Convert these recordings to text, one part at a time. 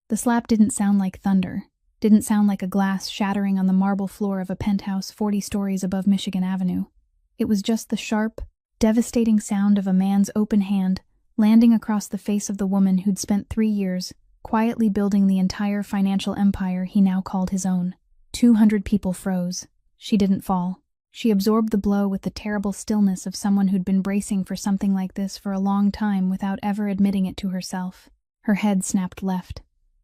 The slap didn't sound like thunder, didn't sound like a glass shattering on the marble floor of a penthouse 40 stories above Michigan Avenue. It was just the sharp, devastating sound of a man's open hand landing across the face of the woman who'd spent 3 years quietly building the entire financial empire he now called his own. 200 people froze. She didn't fall. She absorbed the blow with the terrible stillness of someone who'd been bracing for something like this for a long time without ever admitting it to herself. Her head snapped left.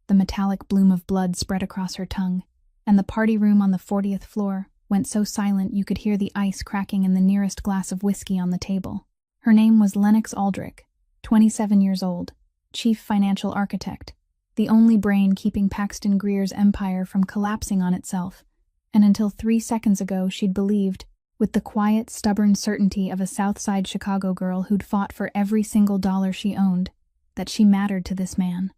The metallic bloom of blood spread across her tongue, and the party room on the 40th floor went so silent you could hear the ice cracking in the nearest glass of whiskey on the table. Her name was Lennox Aldrich, 27 years old, chief financial architect, the only brain keeping Paxton Greer's empire from collapsing on itself, and until 3 seconds ago she'd believed, with the quiet, stubborn certainty of a Southside Chicago girl who'd fought for every single dollar she owned, that she mattered to this man.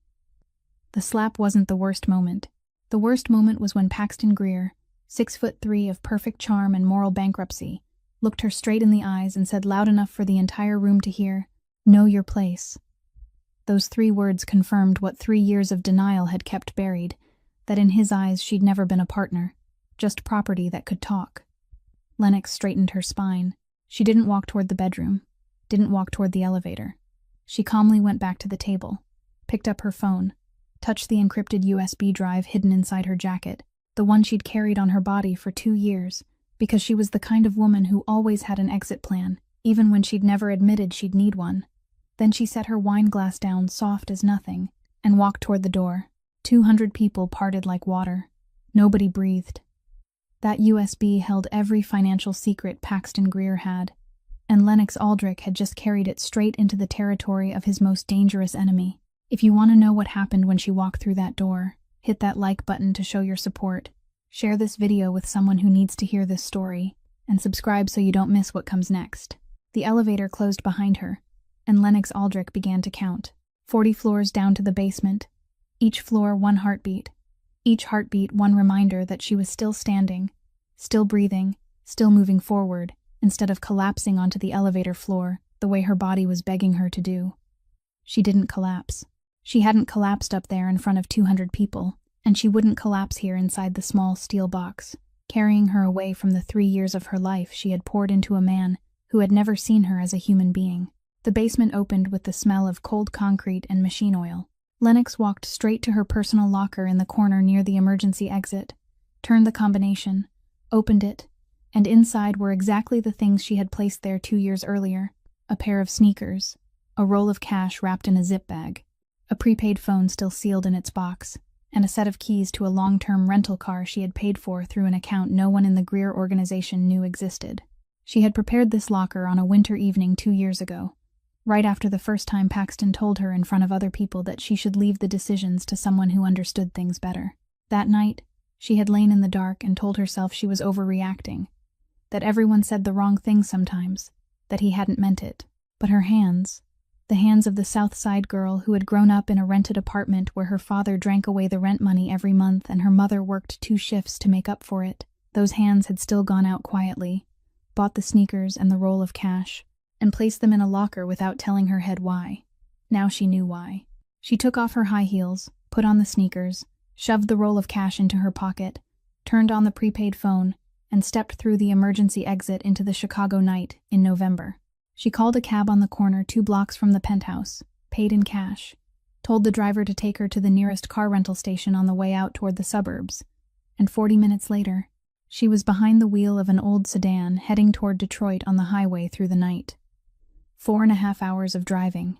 The slap wasn't the worst moment. The worst moment was when Paxton Greer, 6'3" of perfect charm and moral bankruptcy, looked her straight in the eyes and said loud enough for the entire room to hear, "Know your place." Those 3 words confirmed what 3 years of denial had kept buried, that in his eyes she'd never been a partner, just property that could talk. Lennox straightened her spine. She didn't walk toward the bedroom, didn't walk toward the elevator. She calmly went back to the table, picked up her phone, touched the encrypted USB drive hidden inside her jacket, the one she'd carried on her body for 2 years, because she was the kind of woman who always had an exit plan, even when she'd never admitted she'd need one. Then she set her wine glass down soft as nothing and walked toward the door. 200 people parted like water. Nobody breathed. That USB held every financial secret Paxton Greer had, and Lennox Aldrich had just carried it straight into the territory of his most dangerous enemy. If you want to know what happened when she walked through that door, hit that like button to show your support. Share this video with someone who needs to hear this story, and subscribe so you don't miss what comes next. The elevator closed behind her, and Lennox Aldrich began to count. 40 floors down to the basement. Each floor 1 heartbeat. Each heartbeat one reminder that she was still standing, still breathing, still moving forward, instead of collapsing onto the elevator floor the way her body was begging her to do. She didn't collapse. She hadn't collapsed up there in front of 200 people, and she wouldn't collapse here inside the small steel box, carrying her away from the 3 years of her life she had poured into a man who had never seen her as a human being. The basement opened with the smell of cold concrete and machine oil. Lennox walked straight to her personal locker in the corner near the emergency exit, turned the combination, opened it, and inside were exactly the things she had placed there 2 years earlier: a pair of sneakers, a roll of cash wrapped in a zip bag, a prepaid phone still sealed in its box, and a set of keys to a long-term rental car she had paid for through an account no one in the Greer organization knew existed. She had prepared this locker on a winter evening 2 years ago, right after the first time Paxton told her in front of other people that she should leave the decisions to someone who understood things better. That night, she had lain in the dark and told herself she was overreacting, that everyone said the wrong thing sometimes, that he hadn't meant it. But her hands, the hands of the South Side girl who had grown up in a rented apartment where her father drank away the rent money every month and her mother worked 2 shifts to make up for it, those hands had still gone out quietly, bought the sneakers and the roll of cash, and placed them in a locker without telling her head why. Now she knew why. She took off her high heels, put on the sneakers, shoved the roll of cash into her pocket, turned on the prepaid phone, and stepped through the emergency exit into the Chicago night in November. She called a cab on the corner 2 blocks from the penthouse, paid in cash, told the driver to take her to the nearest car rental station on the way out toward the suburbs, and 40 minutes later, she was behind the wheel of an old sedan heading toward Detroit on the highway through the night. 4.5 hours of driving.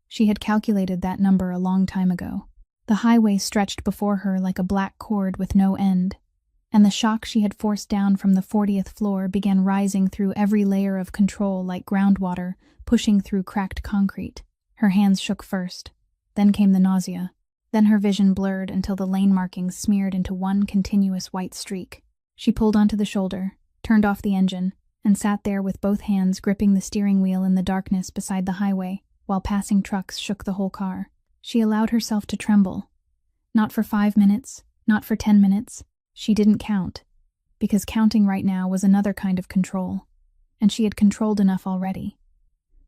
She had calculated that number a long time ago. The highway stretched before her like a black cord with no end, and the shock she had forced down from the 40th floor began rising through every layer of control like groundwater pushing through cracked concrete. Her hands shook first, then came the nausea, then her vision blurred until the lane markings smeared into one continuous white streak. She pulled onto the shoulder, turned off the engine, and sat there with both hands gripping the steering wheel in the darkness beside the highway, while passing trucks shook the whole car. She allowed herself to tremble. Not for 5 minutes, not for 10 minutes. She didn't count, because counting right now was another kind of control, and she had controlled enough already.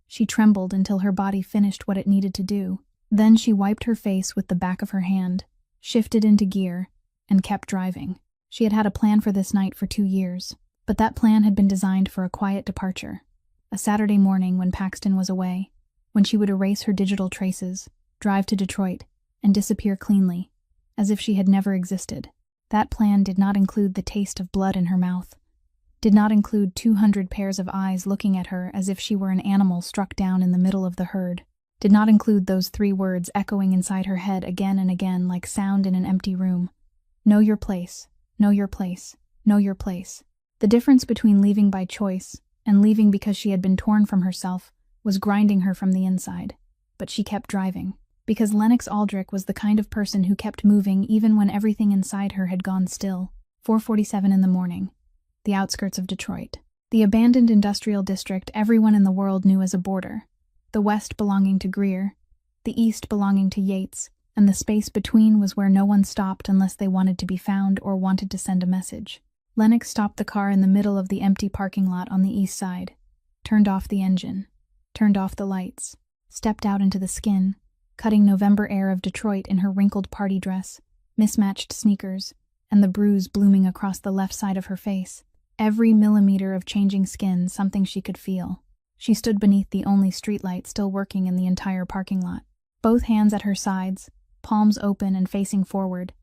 She trembled until her body finished what it needed to do, Then she wiped her face with the back of her hand, shifted into gear, and kept driving. She had had a plan for this night for 2 years, but that plan had been designed for a quiet departure. A Saturday morning when Paxton was away, when she would erase her digital traces, drive to Detroit, and disappear cleanly, as if she had never existed. That plan did not include the taste of blood in her mouth, did not include 200 pairs of eyes looking at her as if she were an animal struck down in the middle of the herd, did not include those 3 words echoing inside her head again and again like sound in an empty room. Know your place, know your place, know your place. The difference between leaving by choice and leaving because she had been torn from herself was grinding her from the inside. But she kept driving, because Lennox Aldrich was the kind of person who kept moving even when everything inside her had gone still. 4:47 in the morning. The outskirts of Detroit. The abandoned industrial district everyone in the world knew as a border. The west belonging to Greer, the east belonging to Yates, and the space between was where no one stopped unless they wanted to be found or wanted to send a message. Lennox stopped the car in the middle of the empty parking lot on the east side, turned off the engine, turned off the lights, stepped out into the skin, cutting November air of Detroit in her wrinkled party dress, mismatched sneakers, and the bruise blooming across the left side of her face. Every millimeter of changing skin, something she could feel. She stood beneath the only streetlight still working in the entire parking lot, both hands at her sides, palms open and facing forward,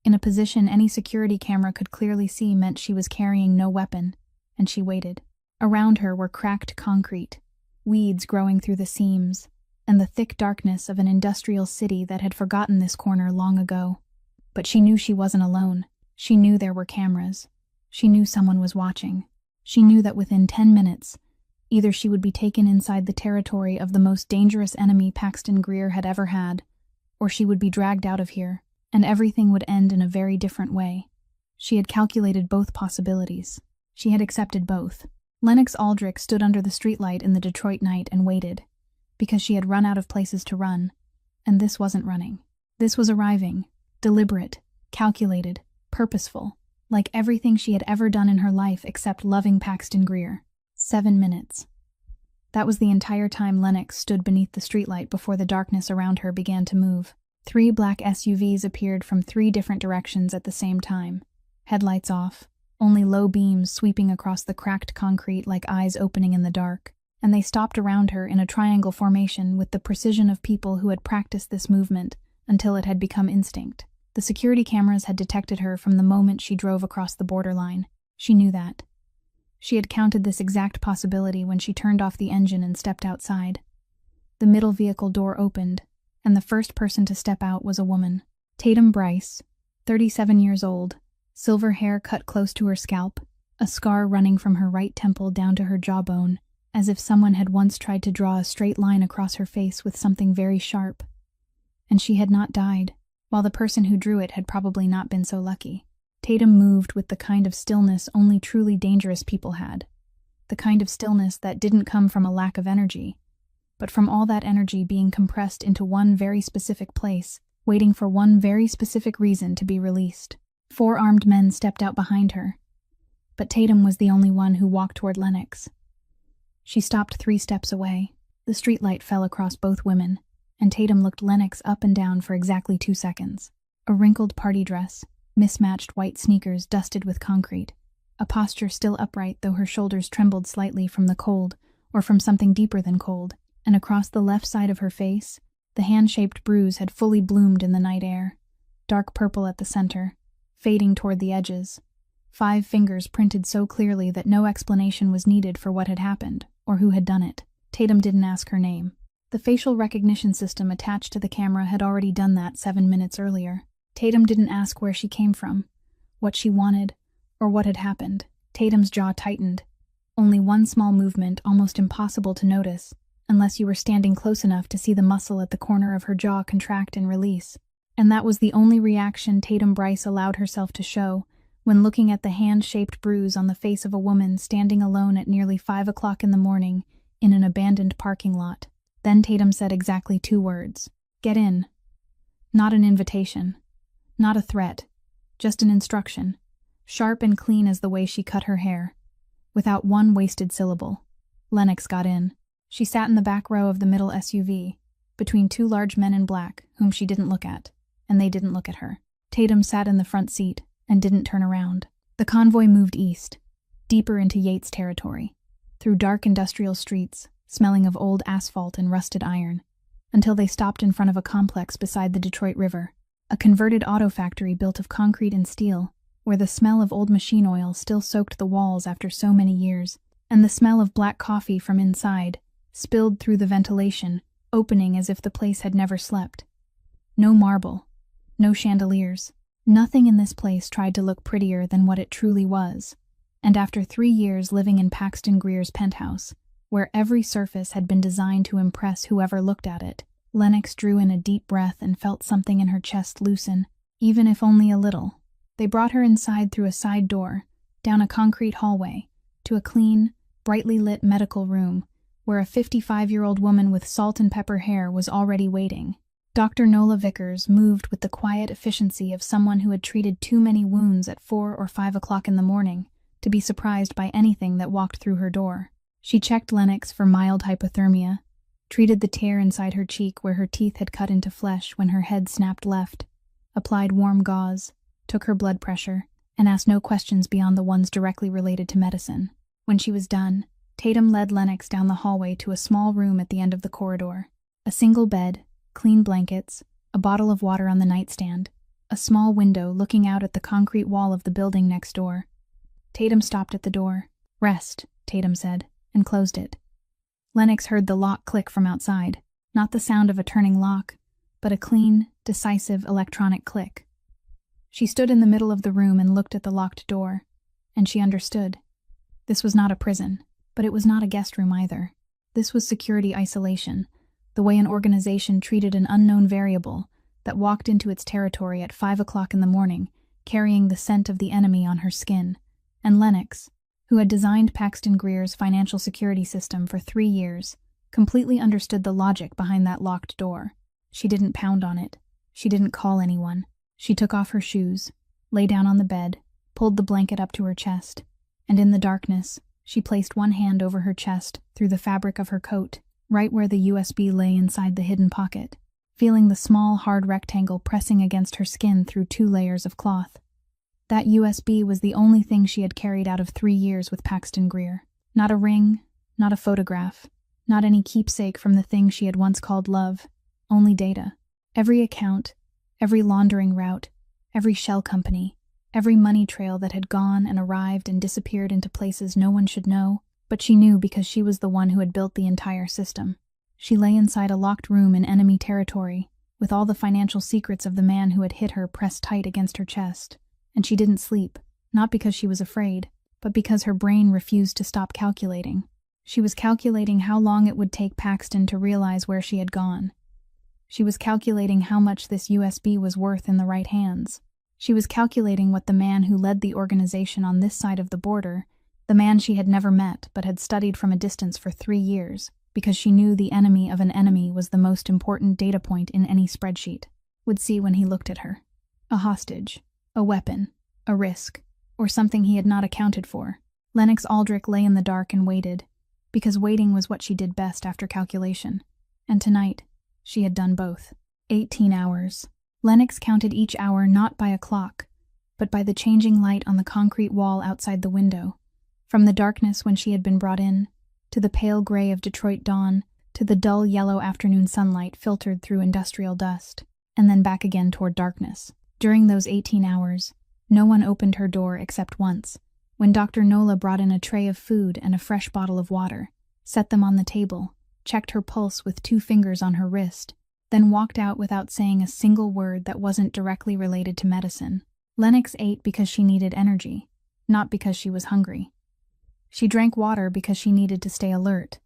in a position any security camera could clearly see meant she was carrying no weapon, and she waited. Around her were cracked concrete, weeds growing through the seams, and the thick darkness of an industrial city that had forgotten this corner long ago. But she knew she wasn't alone. She knew there were cameras. She knew someone was watching. She knew that within 10 minutes, either she would be taken inside the territory of the most dangerous enemy Paxton Greer had ever had, or she would be dragged out of here, and everything would end in a very different way. She had calculated both possibilities. She had accepted both. Lennox Aldrich stood under the streetlight in the Detroit night and waited, because she had run out of places to run, and this wasn't running. This was arriving, deliberate, calculated, purposeful, like everything she had ever done in her life except loving Paxton Greer. 7 minutes. That was the entire time Lennox stood beneath the streetlight before the darkness around her began to move. 3 black SUVs appeared from 3 different directions at the same time. Headlights off, only low beams sweeping across the cracked concrete like eyes opening in the dark, and they stopped around her in a triangle formation with the precision of people who had practiced this movement until it had become instinct. The security cameras had detected her from the moment she drove across the borderline. She knew that. She had counted this exact possibility when she turned off the engine and stepped outside. The middle vehicle door opened, and the first person to step out was a woman. Tatum Bryce, 37 years old, silver hair cut close to her scalp, a scar running from her right temple down to her jawbone, as if someone had once tried to draw a straight line across her face with something very sharp. And she had not died, while the person who drew it had probably not been so lucky. Tatum moved with the kind of stillness only truly dangerous people had, the kind of stillness that didn't come from a lack of energy, but from all that energy being compressed into one very specific place, waiting for one very specific reason to be released. 4 armed men stepped out behind her, but Tatum was the only one who walked toward Lennox. She stopped 3 steps away. The streetlight fell across both women, and Tatum looked Lennox up and down for exactly 2 seconds. A wrinkled party dress, mismatched white sneakers dusted with concrete, a posture still upright though her shoulders trembled slightly from the cold or from something deeper than cold, and across the left side of her face, the hand-shaped bruise had fully bloomed in the night air, dark purple at the center, fading toward the edges. 5 fingers printed so clearly that no explanation was needed for what had happened or who had done it. Tatum didn't ask her name. The facial recognition system attached to the camera had already done that 7 minutes earlier. Tatum didn't ask where she came from, what she wanted, or what had happened. Tatum's jaw tightened. Only one small movement, almost impossible to notice, unless you were standing close enough to see the muscle at the corner of her jaw contract and release. And that was the only reaction Tatum Bryce allowed herself to show when looking at the hand-shaped bruise on the face of a woman standing alone at nearly 5 o'clock in the morning in an abandoned parking lot. Then Tatum said exactly 2 words. Get in. Not an invitation. Not a threat. Just an instruction. Sharp and clean as the way she cut her hair. Without one wasted syllable. Lennox got in. She sat in the back row of the middle SUV, between two large men in black whom she didn't look at, and they didn't look at her. Tatum sat in the front seat and didn't turn around. The convoy moved east, deeper into Yates territory, through dark industrial streets, smelling of old asphalt and rusted iron, until they stopped in front of a complex beside the Detroit River, a converted auto factory built of concrete and steel, where the smell of old machine oil still soaked the walls after so many years, and the smell of black coffee from inside spilled through the ventilation, opening as if the place had never slept. No marble, no chandeliers. Nothing in this place tried to look prettier than what it truly was, and after 3 years living in Paxton Greer's penthouse, where every surface had been designed to impress whoever looked at it, Lennox drew in a deep breath and felt something in her chest loosen, even if only a little. They brought her inside through a side door, down a concrete hallway, to a clean, brightly lit medical room, where a 55-year-old woman with salt and pepper hair was already waiting. Dr. Nola Vickers moved with the quiet efficiency of someone who had treated too many wounds at 4 or 5 o'clock in the morning to be surprised by anything that walked through her door. She checked Lennox for mild hypothermia, treated the tear inside her cheek where her teeth had cut into flesh when her head snapped left, applied warm gauze, took her blood pressure, and asked no questions beyond the ones directly related to medicine. When she was done, Tatum led Lennox down the hallway to a small room at the end of the corridor. A single bed, clean blankets, a bottle of water on the nightstand, a small window looking out at the concrete wall of the building next door. Tatum stopped at the door. "Rest," Tatum said, and closed it. Lennox heard the lock click from outside, not the sound of a turning lock, but a clean, decisive electronic click. She stood in the middle of the room and looked at the locked door, and she understood. This was not a prison, but it was not a guest room either. This was security isolation, the way an organization treated an unknown variable that walked into its territory at 5 o'clock in the morning, carrying the scent of the enemy on her skin. And Lennox, who had designed Paxton Greer's financial security system for 3 years, completely understood the logic behind that locked door. She didn't pound on it. She didn't call anyone. She took off her shoes, lay down on the bed, pulled the blanket up to her chest, and in the darkness, she placed one hand over her chest through the fabric of her coat, right where the USB lay inside the hidden pocket, feeling the small, hard rectangle pressing against her skin through 2 layers of cloth. That USB was the only thing she had carried out of 3 years with Paxton Greer. Not a ring, not a photograph, not any keepsake from the thing she had once called love, only data. Every account, every laundering route, every shell company, every money trail that had gone and arrived and disappeared into places no one should know, but she knew because she was the one who had built the entire system. She lay inside a locked room in enemy territory, with all the financial secrets of the man who had hit her pressed tight against her chest. And she didn't sleep, not because she was afraid, but because her brain refused to stop calculating. She was calculating how long it would take Paxton to realize where she had gone. She was calculating how much this USB was worth in the right hands. She was calculating what the man who led the organization on this side of the border, the man she had never met but had studied from a distance for 3 years, because she knew the enemy of an enemy was the most important data point in any spreadsheet, would see when he looked at her. A hostage, a weapon, a risk, or something he had not accounted for. Lennox Aldrich lay in the dark and waited, because waiting was what she did best after calculation. And tonight, she had done both. 18 hours. Lennox counted each hour not by a clock, but by the changing light on the concrete wall outside the window. From the darkness when she had been brought in, to the pale gray of Detroit dawn, to the dull yellow afternoon sunlight filtered through industrial dust, and then back again toward darkness. During those 18 hours, no one opened her door except once, when Dr. Nola brought in a tray of food and a fresh bottle of water, set them on the table, checked her pulse with 2 fingers on her wrist, then walked out without saying a single word that wasn't directly related to medicine. Lennox ate because she needed energy, not because she was hungry. She drank water because she needed to stay alert,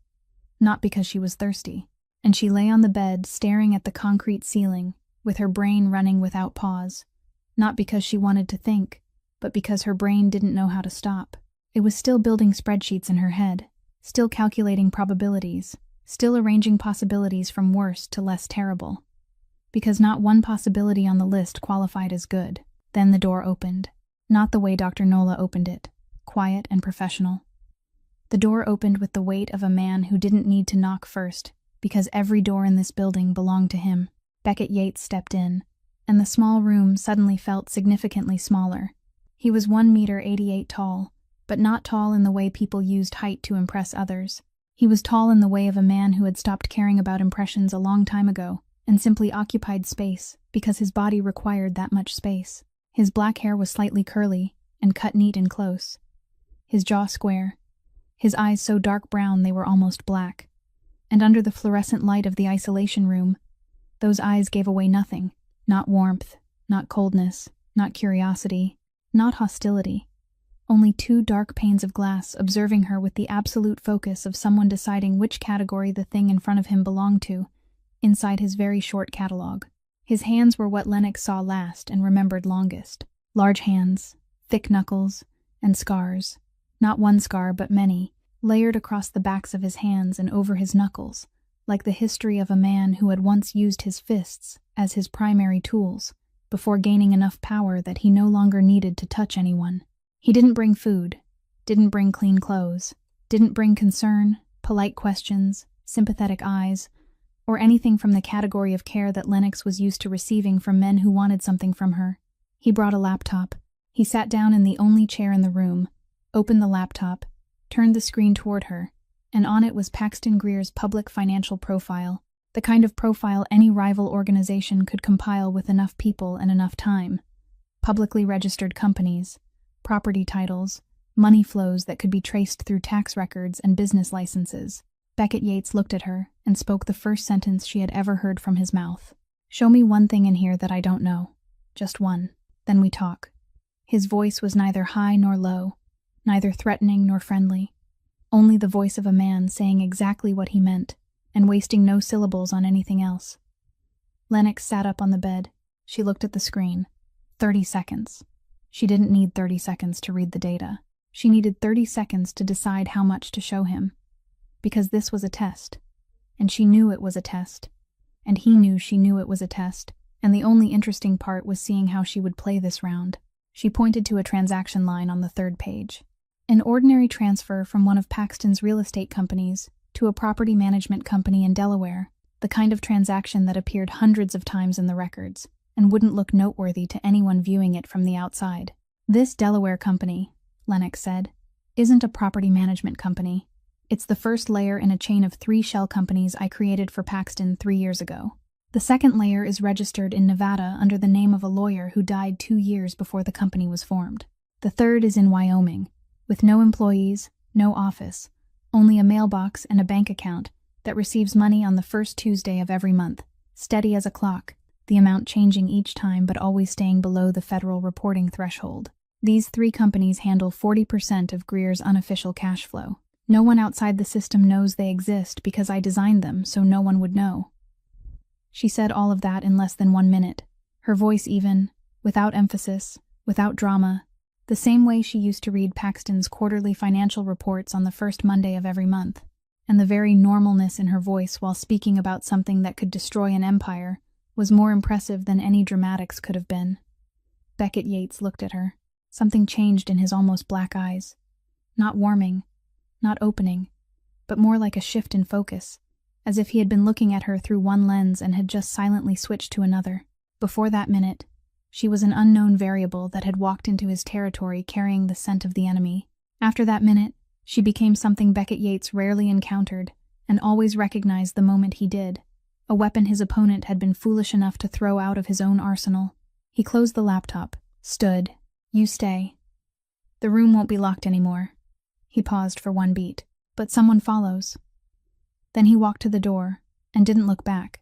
not because she was thirsty. And she lay on the bed staring at the concrete ceiling, with her brain running without pause, not because she wanted to think, but because her brain didn't know how to stop. It was still building spreadsheets in her head, still calculating probabilities, still arranging possibilities from worse to less terrible. Because not one possibility on the list qualified as good. Then the door opened. Not the way Dr. Nola opened it, quiet and professional. The door opened with the weight of a man who didn't need to knock first, because every door in this building belonged to him. Beckett Yates stepped in, and the small room suddenly felt significantly smaller. He was 1 meter 88 tall, but not tall in the way people used height to impress others. He was tall in the way of a man who had stopped caring about impressions a long time ago and simply occupied space because his body required that much space. His black hair was slightly curly and cut neat and close. His jaw square. His eyes so dark brown they were almost black. And under the fluorescent light of the isolation room, those eyes gave away nothing. Not warmth, not coldness, not curiosity, not hostility. Only 2 dark panes of glass observing her with the absolute focus of someone deciding which category the thing in front of him belonged to, inside his very short catalog. His hands were what Lennox saw last and remembered longest. Large hands, thick knuckles, and scars. Not one scar, but many, layered across the backs of his hands and over his knuckles, like the history of a man who had once used his fists as his primary tools, before gaining enough power that he no longer needed to touch anyone. He didn't bring food, didn't bring clean clothes, didn't bring concern, polite questions, sympathetic eyes, or anything from the category of care that Lennox was used to receiving from men who wanted something from her. He brought a laptop. He sat down in the only chair in the room, opened the laptop, turned the screen toward her, and on it was Paxton Greer's public financial profile, the kind of profile any rival organization could compile with enough people and enough time. Publicly registered companies, property titles, money flows that could be traced through tax records and business licenses. Beckett Yates looked at her and spoke the first sentence she had ever heard from his mouth. "Show me one thing in here that I don't know. Just one. Then we talk." His voice was neither high nor low, neither threatening nor friendly. Only the voice of a man saying exactly what he meant, and wasting no syllables on anything else. Lennox sat up on the bed. She looked at the screen. 30 seconds. She didn't need 30 seconds to read the data. She needed 30 seconds to decide how much to show him. Because this was a test. And she knew it was a test. And he knew she knew it was a test. And the only interesting part was seeing how she would play this round. She pointed to a transaction line on the 3rd page. An ordinary transfer from one of Paxton's real estate companies to a property management company in Delaware, the kind of transaction that appeared hundreds of times in the records, and wouldn't look noteworthy to anyone viewing it from the outside. "This Delaware company," Lennox said, "isn't a property management company. It's the first layer in a chain of 3 shell companies I created for Paxton 3 years ago. The second layer is registered in Nevada under the name of a lawyer who died 2 years before the company was formed. The third is in Wyoming, with no employees, no office, only a mailbox and a bank account that receives money on the first Tuesday of every month, steady as a clock, the amount changing each time but always staying below the federal reporting threshold. These 3 companies handle 40% of Greer's unofficial cash flow. No one outside the system knows they exist because I designed them, so no one would know." She said all of that in less than 1 minute, her voice even, without emphasis, without drama, the same way she used to read Paxton's quarterly financial reports on the first Monday of every month, and the very normalness in her voice while speaking about something that could destroy an empire was more impressive than any dramatics could have been. Beckett Yates looked at her. Something changed in his almost black eyes. Not warming, not opening, but more like a shift in focus, as if he had been looking at her through one lens and had just silently switched to another. Before that minute, she was an unknown variable that had walked into his territory carrying the scent of the enemy. After that minute, she became something Beckett Yates rarely encountered and always recognized the moment he did, a weapon his opponent had been foolish enough to throw out of his own arsenal. He closed the laptop, stood. "You stay. The room won't be locked anymore." He paused for 1 beat. "But someone follows." Then he walked to the door and didn't look back,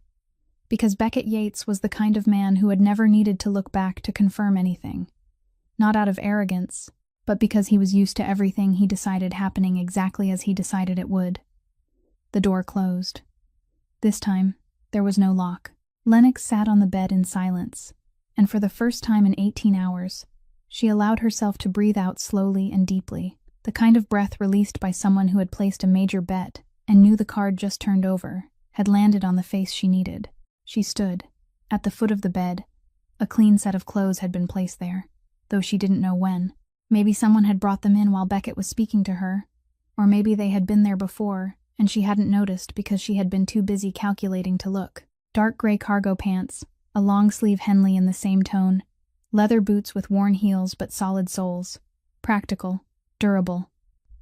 because Beckett Yates was the kind of man who had never needed to look back to confirm anything. Not out of arrogance, but because he was used to everything he decided happening exactly as he decided it would. The door closed. This time, there was no lock. Lennox sat on the bed in silence, and for the first time in 18 hours, she allowed herself to breathe out slowly and deeply, the kind of breath released by someone who had placed a major bet and knew the card just turned over, had landed on the face she needed. She stood. At the foot of the bed, a clean set of clothes had been placed there, though she didn't know when. Maybe someone had brought them in while Beckett was speaking to her, or maybe they had been there before, and she hadn't noticed because she had been too busy calculating to look. Dark gray cargo pants, a long-sleeve Henley in the same tone, leather boots with worn heels but solid soles. Practical, durable.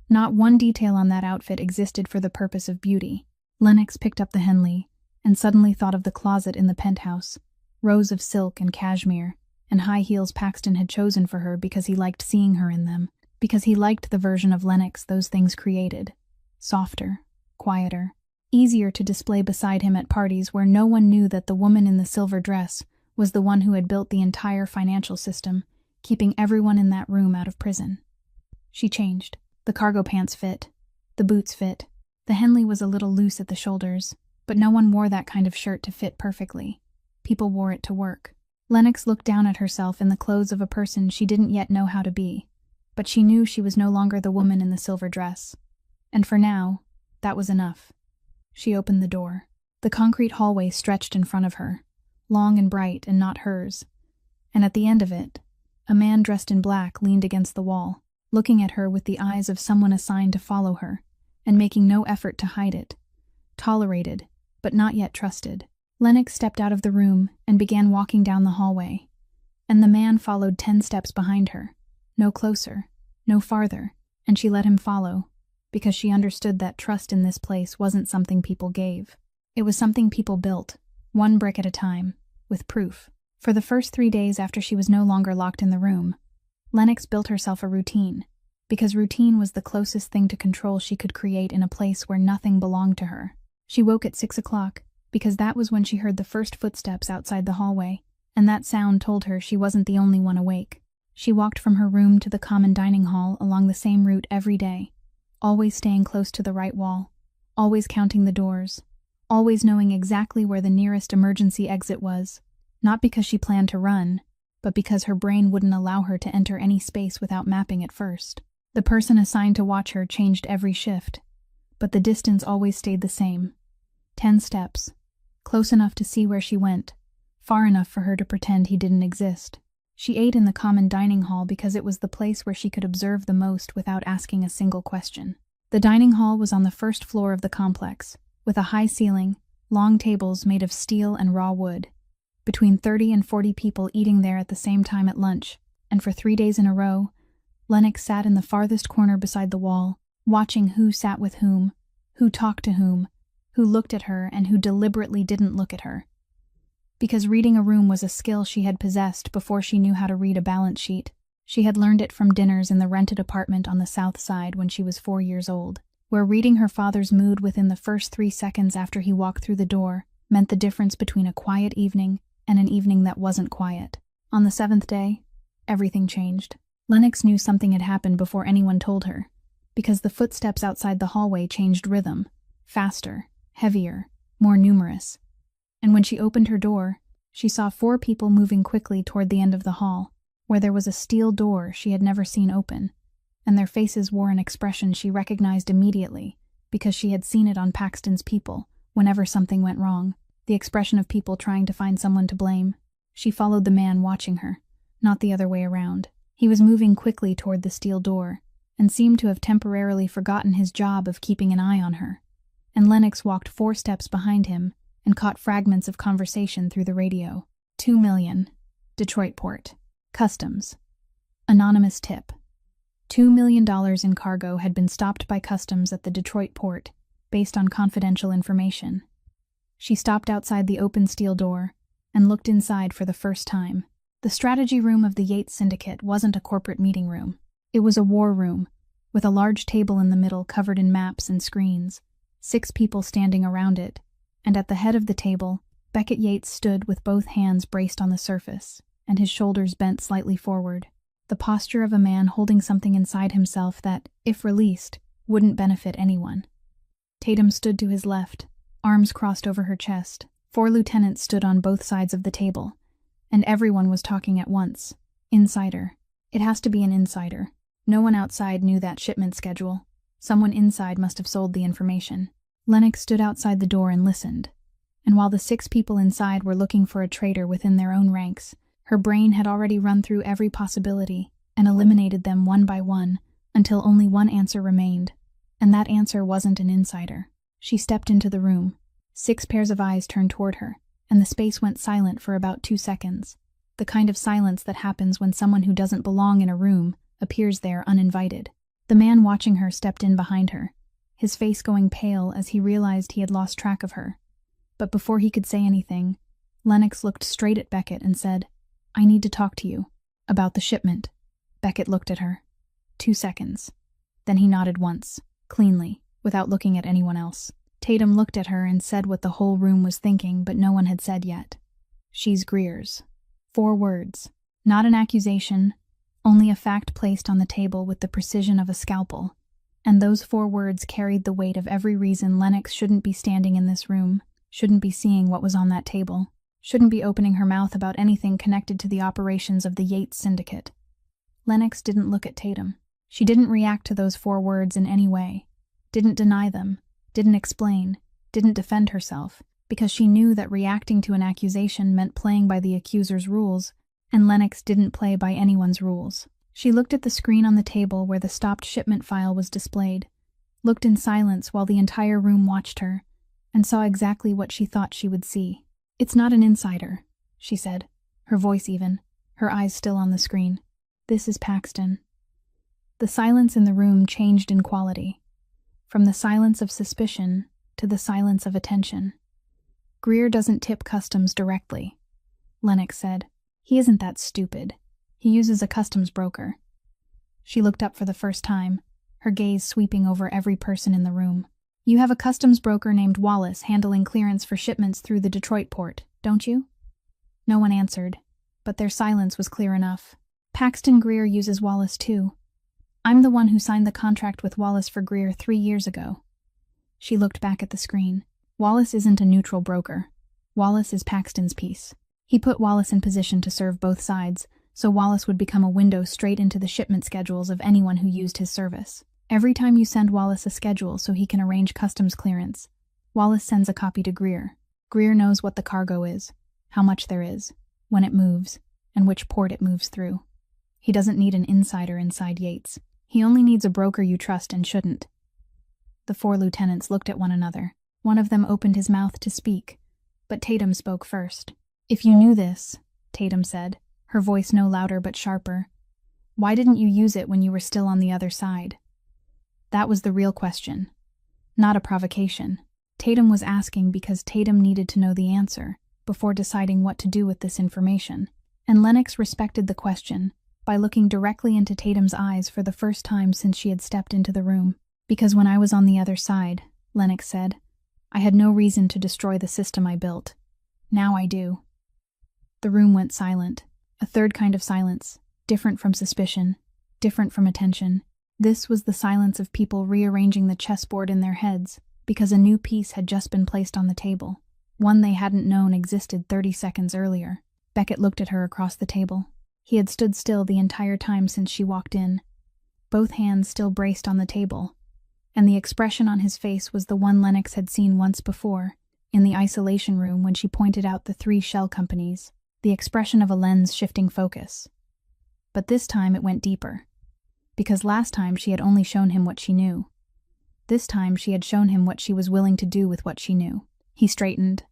Not one detail on that outfit existed for the purpose of beauty. Lennox picked up the Henley and suddenly thought of the closet in the penthouse, rows of silk and cashmere, and high heels Paxton had chosen for her because he liked seeing her in them, because he liked the version of Lennox those things created. Softer, quieter, easier to display beside him at parties where no one knew that the woman in the silver dress was the one who had built the entire financial system, keeping everyone in that room out of prison. She changed. The cargo pants fit. The boots fit. The Henley was a little loose at the shoulders, but no one wore that kind of shirt to fit perfectly. People wore it to work. Lennox looked down at herself in the clothes of a person she didn't yet know how to be, but she knew she was no longer the woman in the silver dress. And for now, that was enough. She opened the door. The concrete hallway stretched in front of her, long and bright and not hers, and at the end of it, a man dressed in black leaned against the wall, looking at her with the eyes of someone assigned to follow her, and making no effort to hide it. Tolerated, but not yet trusted. Lennox stepped out of the room and began walking down the hallway, and the man followed 10 steps behind her, no closer, no farther, and she let him follow, because she understood that trust in this place wasn't something people gave. It was something people built, one brick at a time, with proof. For the first 3 days after she was no longer locked in the room, Lennox built herself a routine, because routine was the closest thing to control she could create in a place where nothing belonged to her. She woke at 6 o'clock, because that was when she heard the first footsteps outside the hallway, and that sound told her she wasn't the only one awake. She walked from her room to the common dining hall along the same route every day, always staying close to the right wall, always counting the doors, always knowing exactly where the nearest emergency exit was, not because she planned to run, but because her brain wouldn't allow her to enter any space without mapping it first. The person assigned to watch her changed every shift, but the distance always stayed the same. 10 steps, close enough to see where she went, far enough for her to pretend he didn't exist. She ate in the common dining hall because it was the place where she could observe the most without asking a single question. The dining hall was on the first floor of the complex, with a high ceiling, long tables made of steel and raw wood. Between 30 and 40 people eating there at the same time at lunch, and for 3 days in a row, Lennox sat in the farthest corner beside the wall, watching who sat with whom, who talked to whom, who looked at her and who deliberately didn't look at her. Because reading a room was a skill she had possessed before she knew how to read a balance sheet. She had learned it from dinners in the rented apartment on the south side when she was 4 years old, where reading her father's mood within the first 3 seconds after he walked through the door meant the difference between a quiet evening and an evening that wasn't quiet. On the 7th day, everything changed. Lennox knew something had happened before anyone told her, because the footsteps outside the hallway changed rhythm, faster, heavier, more numerous. And when she opened her door, she saw 4 people moving quickly toward the end of the hall, where there was a steel door she had never seen open, and their faces wore an expression she recognized immediately because she had seen it on Paxton's people whenever something went wrong, the expression of people trying to find someone to blame. She followed the man watching her, not the other way around. He was moving quickly toward the steel door, and seemed to have temporarily forgotten his job of keeping an eye on her, and Lennox walked 4 steps behind him and caught fragments of conversation through the radio. 2 million. Detroit port. Customs. Anonymous tip. $2 million in cargo had been stopped by customs at the Detroit port, based on confidential information. She stopped outside the open steel door and looked inside for the first time. The strategy room of the Yates Syndicate wasn't a corporate meeting room. It was a war room, with a large table in the middle covered in maps and screens, 6 people standing around it, and at the head of the table, Beckett Yates stood with both hands braced on the surface, and his shoulders bent slightly forward, the posture of a man holding something inside himself that, if released, wouldn't benefit anyone. Tatum stood to his left, arms crossed over her chest. 4 lieutenants stood on both sides of the table, and everyone was talking at once. Insider. It has to be an insider. No one outside knew that shipment schedule. Someone inside must have sold the information. Lennox stood outside the door and listened, and while the 6 people inside were looking for a traitor within their own ranks, her brain had already run through every possibility and eliminated them one by one until only one answer remained, and that answer wasn't an insider. She stepped into the room. 6 pairs of eyes turned toward her, and the space went silent for about 2 seconds. The kind of silence that happens when someone who doesn't belong in a room appears there uninvited. The man watching her stepped in behind her, his face going pale as he realized he had lost track of her. But before he could say anything, Lennox looked straight at Beckett and said, "I need to talk to you. About the shipment." Beckett looked at her. 2 seconds. Then he nodded once, cleanly, without looking at anyone else. Tatum looked at her and said what the whole room was thinking, but no one had said yet. "She's Greer's." 4 words. Not an accusation, only a fact placed on the table with the precision of a scalpel. And those 4 words carried the weight of every reason Lennox shouldn't be standing in this room, shouldn't be seeing what was on that table, shouldn't be opening her mouth about anything connected to the operations of the Yates Syndicate. Lennox didn't look at Tatum. She didn't react to those 4 words in any way, didn't deny them, didn't explain, didn't defend herself, because she knew that reacting to an accusation meant playing by the accuser's rules, and Lennox didn't play by anyone's rules. She looked at the screen on the table where the stopped shipment file was displayed, looked in silence while the entire room watched her, and saw exactly what she thought she would see. "It's not an insider," she said, her voice even, her eyes still on the screen. "This is Paxton." The silence in the room changed in quality, from the silence of suspicion to the silence of attention. "Greer doesn't tip customs directly," Lennox said. "He isn't that stupid. He uses a customs broker." She looked up for the first time, her gaze sweeping over every person in the room. "You have a customs broker named Wallace handling clearance for shipments through the Detroit port, don't you?" No one answered, but their silence was clear enough. "Paxton Greer uses Wallace too. I'm the one who signed the contract with Wallace for Greer 3 years ago." She looked back at the screen. "Wallace isn't a neutral broker. Wallace is Paxton's piece. He put Wallace in position to serve both sides, so Wallace would become a window straight into the shipment schedules of anyone who used his service. Every time you send Wallace a schedule so he can arrange customs clearance, Wallace sends a copy to Greer. Greer knows what the cargo is, how much there is, when it moves, and which port it moves through. He doesn't need an insider inside Yates. He only needs a broker you trust and shouldn't." The 4 lieutenants looked at one another. One of them opened his mouth to speak, but Tatum spoke first. "If you knew this," Tatum said, her voice no louder but sharper, "why didn't you use it when you were still on the other side?" That was the real question, not a provocation. Tatum was asking because Tatum needed to know the answer before deciding what to do with this information, and Lennox respected the question by looking directly into Tatum's eyes for the first time since she had stepped into the room. "Because when I was on the other side," Lennox said, "I had no reason to destroy the system I built. Now I do." The room went silent, a third kind of silence, different from suspicion, different from attention. This was the silence of people rearranging the chessboard in their heads because a new piece had just been placed on the table, one they hadn't known existed 30 seconds earlier. Beckett looked at her across the table. He had stood still the entire time since she walked in, both hands still braced on the table, and the expression on his face was the one Lennox had seen once before, in the isolation room when she pointed out the 3 shell companies, the expression of a lens shifting focus. But this time it went deeper, because last time she had only shown him what she knew. This time she had shown him what she was willing to do with what she knew. He straightened,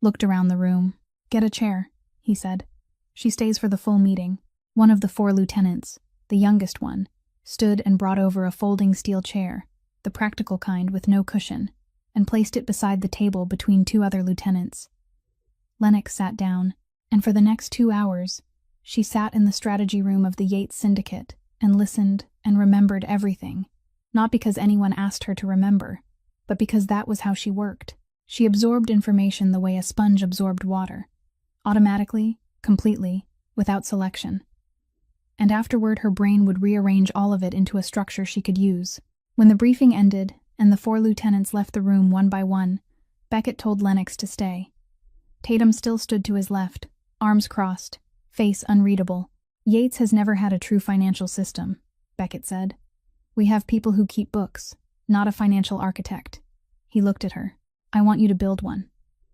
looked around the room. "Get a chair," he said. "She stays for the full meeting." One of the 4 lieutenants, the youngest one, stood and brought over a folding steel chair, the practical kind with no cushion, and placed it beside the table between 2 other lieutenants. Lennox sat down, and for the next 2 hours, she sat in the strategy room of the Yates Syndicate and listened and remembered everything, not because anyone asked her to remember, but because that was how she worked. She absorbed information the way a sponge absorbed water, automatically, completely, without selection. And afterward her brain would rearrange all of it into a structure she could use. When the briefing ended and the 4 lieutenants left the room one by one, Beckett told Lennox to stay. Tatum still stood to his left, arms crossed, face unreadable. "Yates has never had a true financial system," Beckett said. "We have people who keep books, not a financial architect." He looked at her. "I want you to build one.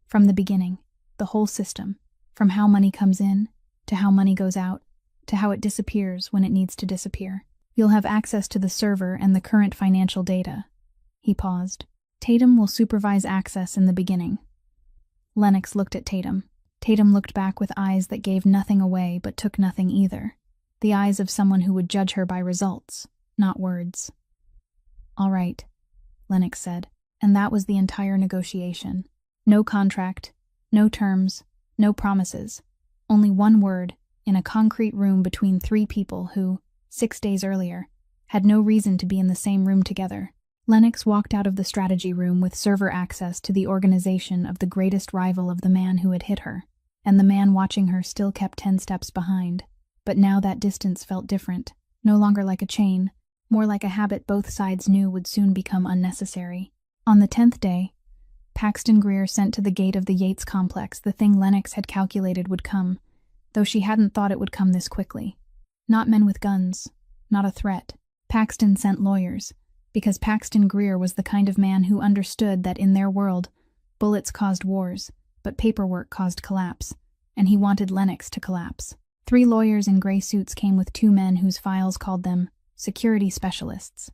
From the beginning, the whole system, from how money comes in, to how money goes out, to how it disappears when it needs to disappear. You'll have access to the server and the current financial data." He paused. Tatum will supervise access in the beginning. Lennox looked at Tatum. Tatum looked back with eyes that gave nothing away but took nothing either. The eyes of someone who would judge her by results, not words. "All right," Lennox said, and that was the entire negotiation. No contract, no terms, no promises. Only one word, in a concrete room between three people who, 6 days earlier, had no reason to be in the same room together. Lennox walked out of the strategy room with server access to the organization of the greatest rival of the man who had hit her, and the man watching her still kept 10 steps behind. But now that distance felt different, no longer like a chain, more like a habit both sides knew would soon become unnecessary. On the 10th day, Paxton Greer sent to the gate of the Yates complex the thing Lennox had calculated would come, though she hadn't thought it would come this quickly. Not men with guns, not a threat. Paxton sent lawyers, because Paxton Greer was the kind of man who understood that in their world, bullets caused wars, but paperwork caused collapse, and he wanted Lennox to collapse. 3 lawyers in gray suits came with 2 men whose files called them security specialists,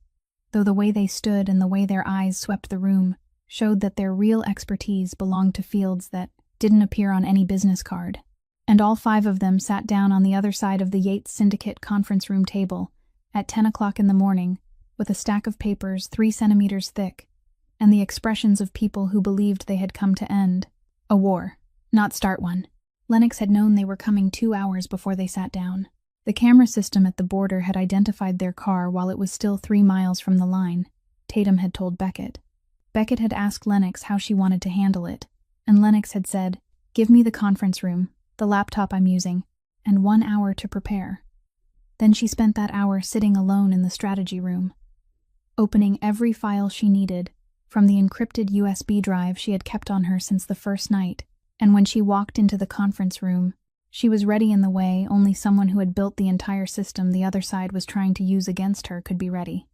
though the way they stood and the way their eyes swept the room showed that their real expertise belonged to fields that didn't appear on any business card. And all 5 of them sat down on the other side of the Yates Syndicate conference room table at 10 o'clock in the morning with a stack of papers 3 centimeters thick and the expressions of people who believed they had come to end a war, not start one. Lennox had known they were coming 2 hours before they sat down. The camera system at the border had identified their car while it was still 3 miles from the line, Tatum had told Beckett. Beckett had asked Lennox how she wanted to handle it, and Lennox had said, "Give me the conference room, the laptop I'm using, and 1 hour to prepare." Then she spent that hour sitting alone in the strategy room, opening every file she needed from the encrypted USB drive she had kept on her since the first night, and when she walked into the conference room, she was ready in the way only someone who had built the entire system the other side was trying to use against her could be ready.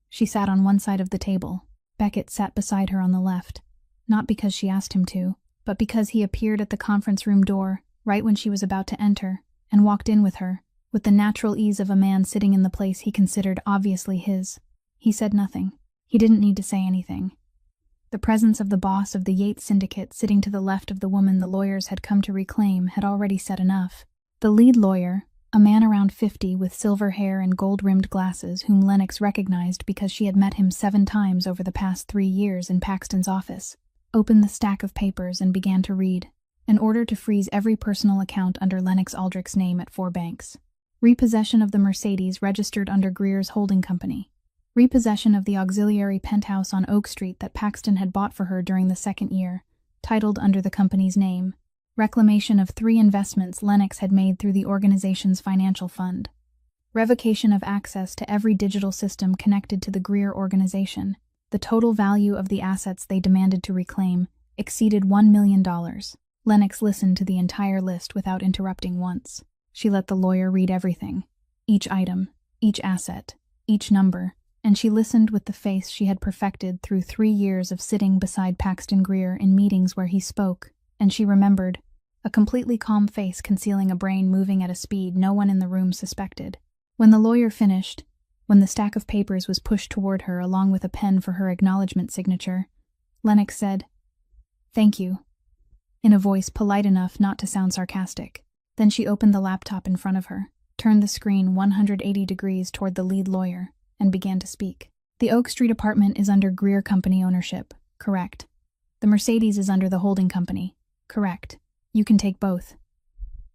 She sat on one side of the table. Beckett sat beside her on the left, not because she asked him to, but because he appeared at the conference room door right when she was about to enter, and walked in with her, with the natural ease of a man sitting in the place he considered obviously his. He said nothing. He didn't need to say anything. The presence of the boss of the Yates Syndicate sitting to the left of the woman the lawyers had come to reclaim had already said enough. The lead lawyer, a man around 50 with silver hair and gold-rimmed glasses whom Lennox recognized because she had met him 7 times over the past 3 years in Paxton's office, opened the stack of papers and began to read, an order to freeze every personal account under Lennox Aldrich's name at 4 banks. Repossession of the Mercedes registered under Greer's holding company. Repossession of the auxiliary penthouse on Oak Street that Paxton had bought for her during the 2nd year, titled under the company's name. Reclamation of 3 investments Lennox had made through the organization's financial fund. Revocation of access to every digital system connected to the Greer organization. The total value of the assets they demanded to reclaim exceeded $1 million. Lennox listened to the entire list without interrupting once. She let the lawyer read everything, each item, each asset, each number, and she listened with the face she had perfected through 3 years of sitting beside Paxton Greer in meetings where he spoke, and she remembered, a completely calm face concealing a brain moving at a speed no one in the room suspected. When the lawyer finished, when the stack of papers was pushed toward her along with a pen for her acknowledgement signature, Lennox said, "Thank you," in a voice polite enough not to sound sarcastic. Then she opened the laptop in front of her, turned the screen 180 degrees toward the lead lawyer, and began to speak. "The Oak Street apartment is under Greer Company ownership, correct. The Mercedes is under the holding company, correct. You can take both."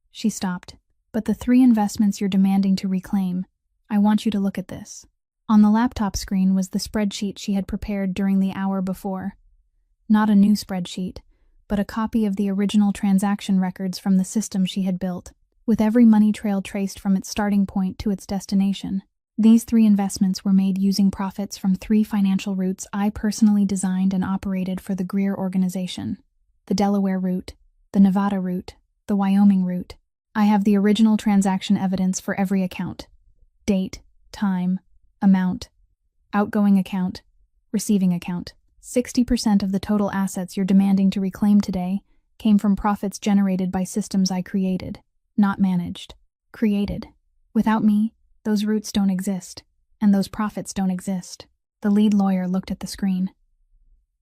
She stopped. "But the 3 investments you're demanding to reclaim, I want you to look at this." On the laptop screen was the spreadsheet she had prepared during the hour before. Not a new spreadsheet, but a copy of the original transaction records from the system she had built, with every money trail traced from its starting point to its destination. These 3 investments were made using profits from 3 financial routes I personally designed and operated for the Greer organization: the Delaware route, the Nevada route, the Wyoming route. I have the original transaction evidence for every account: date, time, amount, outgoing account, receiving account. 60% of the total assets you're demanding to reclaim today came from profits generated by systems I created, not managed. Created. Without me, those routes don't exist, and those profits don't exist. The lead lawyer looked at the screen.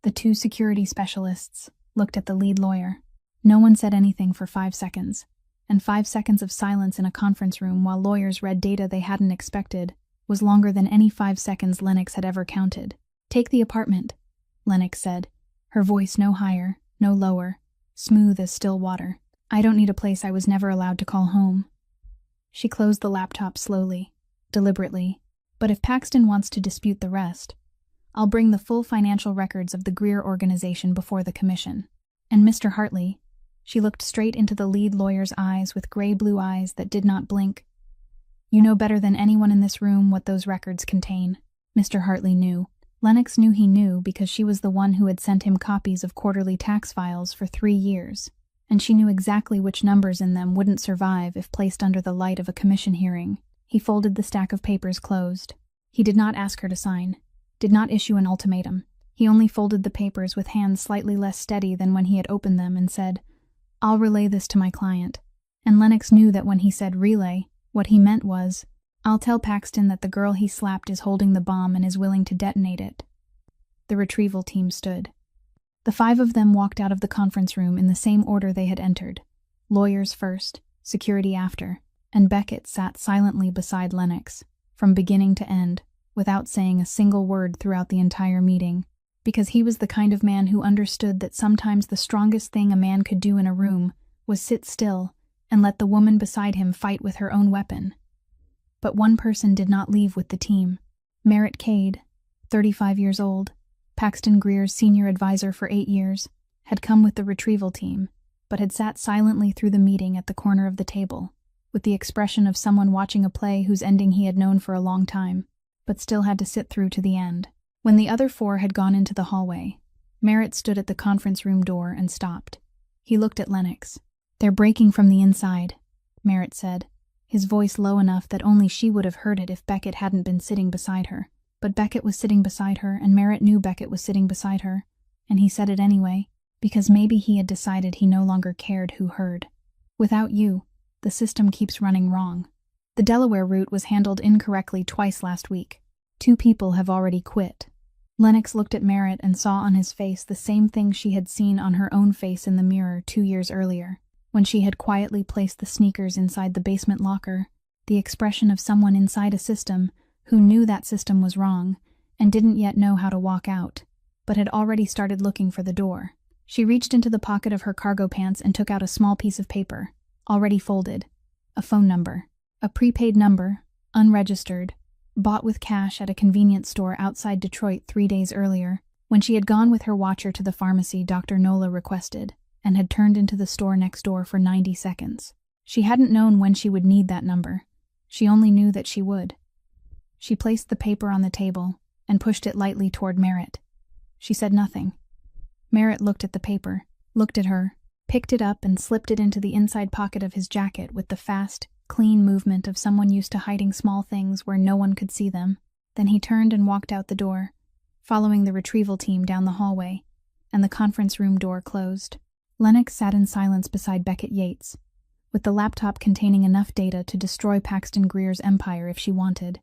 The two security specialists looked at the lead lawyer. No one said anything for 5 seconds, and 5 seconds of silence in a conference room while lawyers read data they hadn't expected was longer than any 5 seconds Lennox had ever counted. "Take the apartment," Lennox said, her voice no higher, no lower, smooth as still water. "I don't need a place I was never allowed to call home." She closed the laptop slowly, deliberately. "But if Paxton wants to dispute the rest, I'll bring the full financial records of the Greer organization before the commission. And Mr. Hartley," she looked straight into the lead lawyer's eyes with gray-blue eyes that did not blink, "you know better than anyone in this room what those records contain." Mr. Hartley knew. Lennox knew he knew because she was the one who had sent him copies of quarterly tax files for 3 years, and she knew exactly which numbers in them wouldn't survive if placed under the light of a commission hearing. He folded the stack of papers closed. He did not ask her to sign, did not issue an ultimatum. He only folded the papers with hands slightly less steady than when he had opened them and said, "I'll relay this to my client." And Lennox knew that when he said relay, what he meant was, "I'll tell Paxton that the girl he slapped is holding the bomb and is willing to detonate it." The retrieval team stood. The 5 of them walked out of the conference room in the same order they had entered. Lawyers first, security after, and Beckett sat silently beside Lennox, from beginning to end, without saying a single word throughout the entire meeting, because he was the kind of man who understood that sometimes the strongest thing a man could do in a room was sit still and let the woman beside him fight with her own weapon. But one person did not leave with the team. Merritt Cade, 35 years old, Paxton Greer's senior advisor for 8 years, had come with the retrieval team, but had sat silently through the meeting at the corner of the table, with the expression of someone watching a play whose ending he had known for a long time, but still had to sit through to the end. When the other 4 had gone into the hallway, Merritt stood at the conference room door and stopped. He looked at Lennox. "They're breaking from the inside," Merritt said, his voice low enough that only she would have heard it if Beckett hadn't been sitting beside her. But Beckett was sitting beside her, and Merritt knew Beckett was sitting beside her, and he said it anyway, because maybe he had decided he no longer cared who heard. "Without you, the system keeps running wrong. The Delaware route was handled incorrectly twice last week. 2 people have already quit." Lennox looked at Merritt and saw on his face the same thing she had seen on her own face in the mirror 2 years earlier, when she had quietly placed the sneakers inside the basement locker, the expression of someone inside a system who knew that system was wrong and didn't yet know how to walk out, but had already started looking for the door. She reached into the pocket of her cargo pants and took out a small piece of paper, already folded, a phone number, a prepaid number, unregistered, bought with cash at a convenience store outside Detroit 3 days earlier, when she had gone with her watcher to the pharmacy Dr. Nola requested, and had turned into the store next door for 90 seconds. She hadn't known when she would need that number. She only knew that she would. She placed the paper on the table and pushed it lightly toward Merritt. She said nothing. Merritt looked at the paper, looked at her, picked it up and slipped it into the inside pocket of his jacket with the fast, clean movement of someone used to hiding small things where no one could see them. Then he turned and walked out the door, following the retrieval team down the hallway, and the conference room door closed. Lennox sat in silence beside Beckett Yates, with the laptop containing enough data to destroy Paxton Greer's empire if she wanted,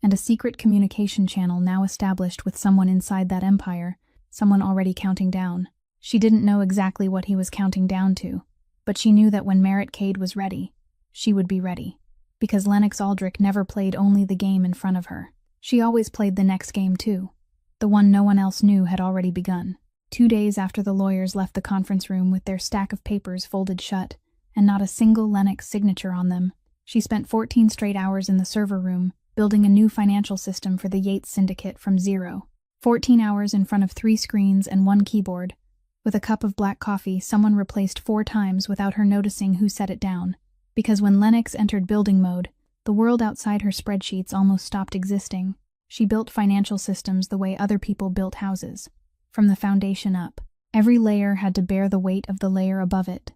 and a secret communication channel now established with someone inside that empire, someone already counting down. She didn't know exactly what he was counting down to, but she knew that when Merritt Cade was ready, she would be ready, because Lennox Aldrich never played only the game in front of her. She always played the next game too. The one no one else knew had already begun. 2 days after the lawyers left the conference room with their stack of papers folded shut, and not a single Lennox signature on them, she spent 14 straight hours in the server room, building a new financial system for the Yates Syndicate from zero. 14 hours in front of 3 screens and 1 keyboard. With a cup of black coffee someone replaced 4 times without her noticing who set it down, because when Lennox entered building mode, the world outside her spreadsheets almost stopped existing. She built financial systems the way other people built houses, from the foundation up. Every layer had to bear the weight of the layer above it.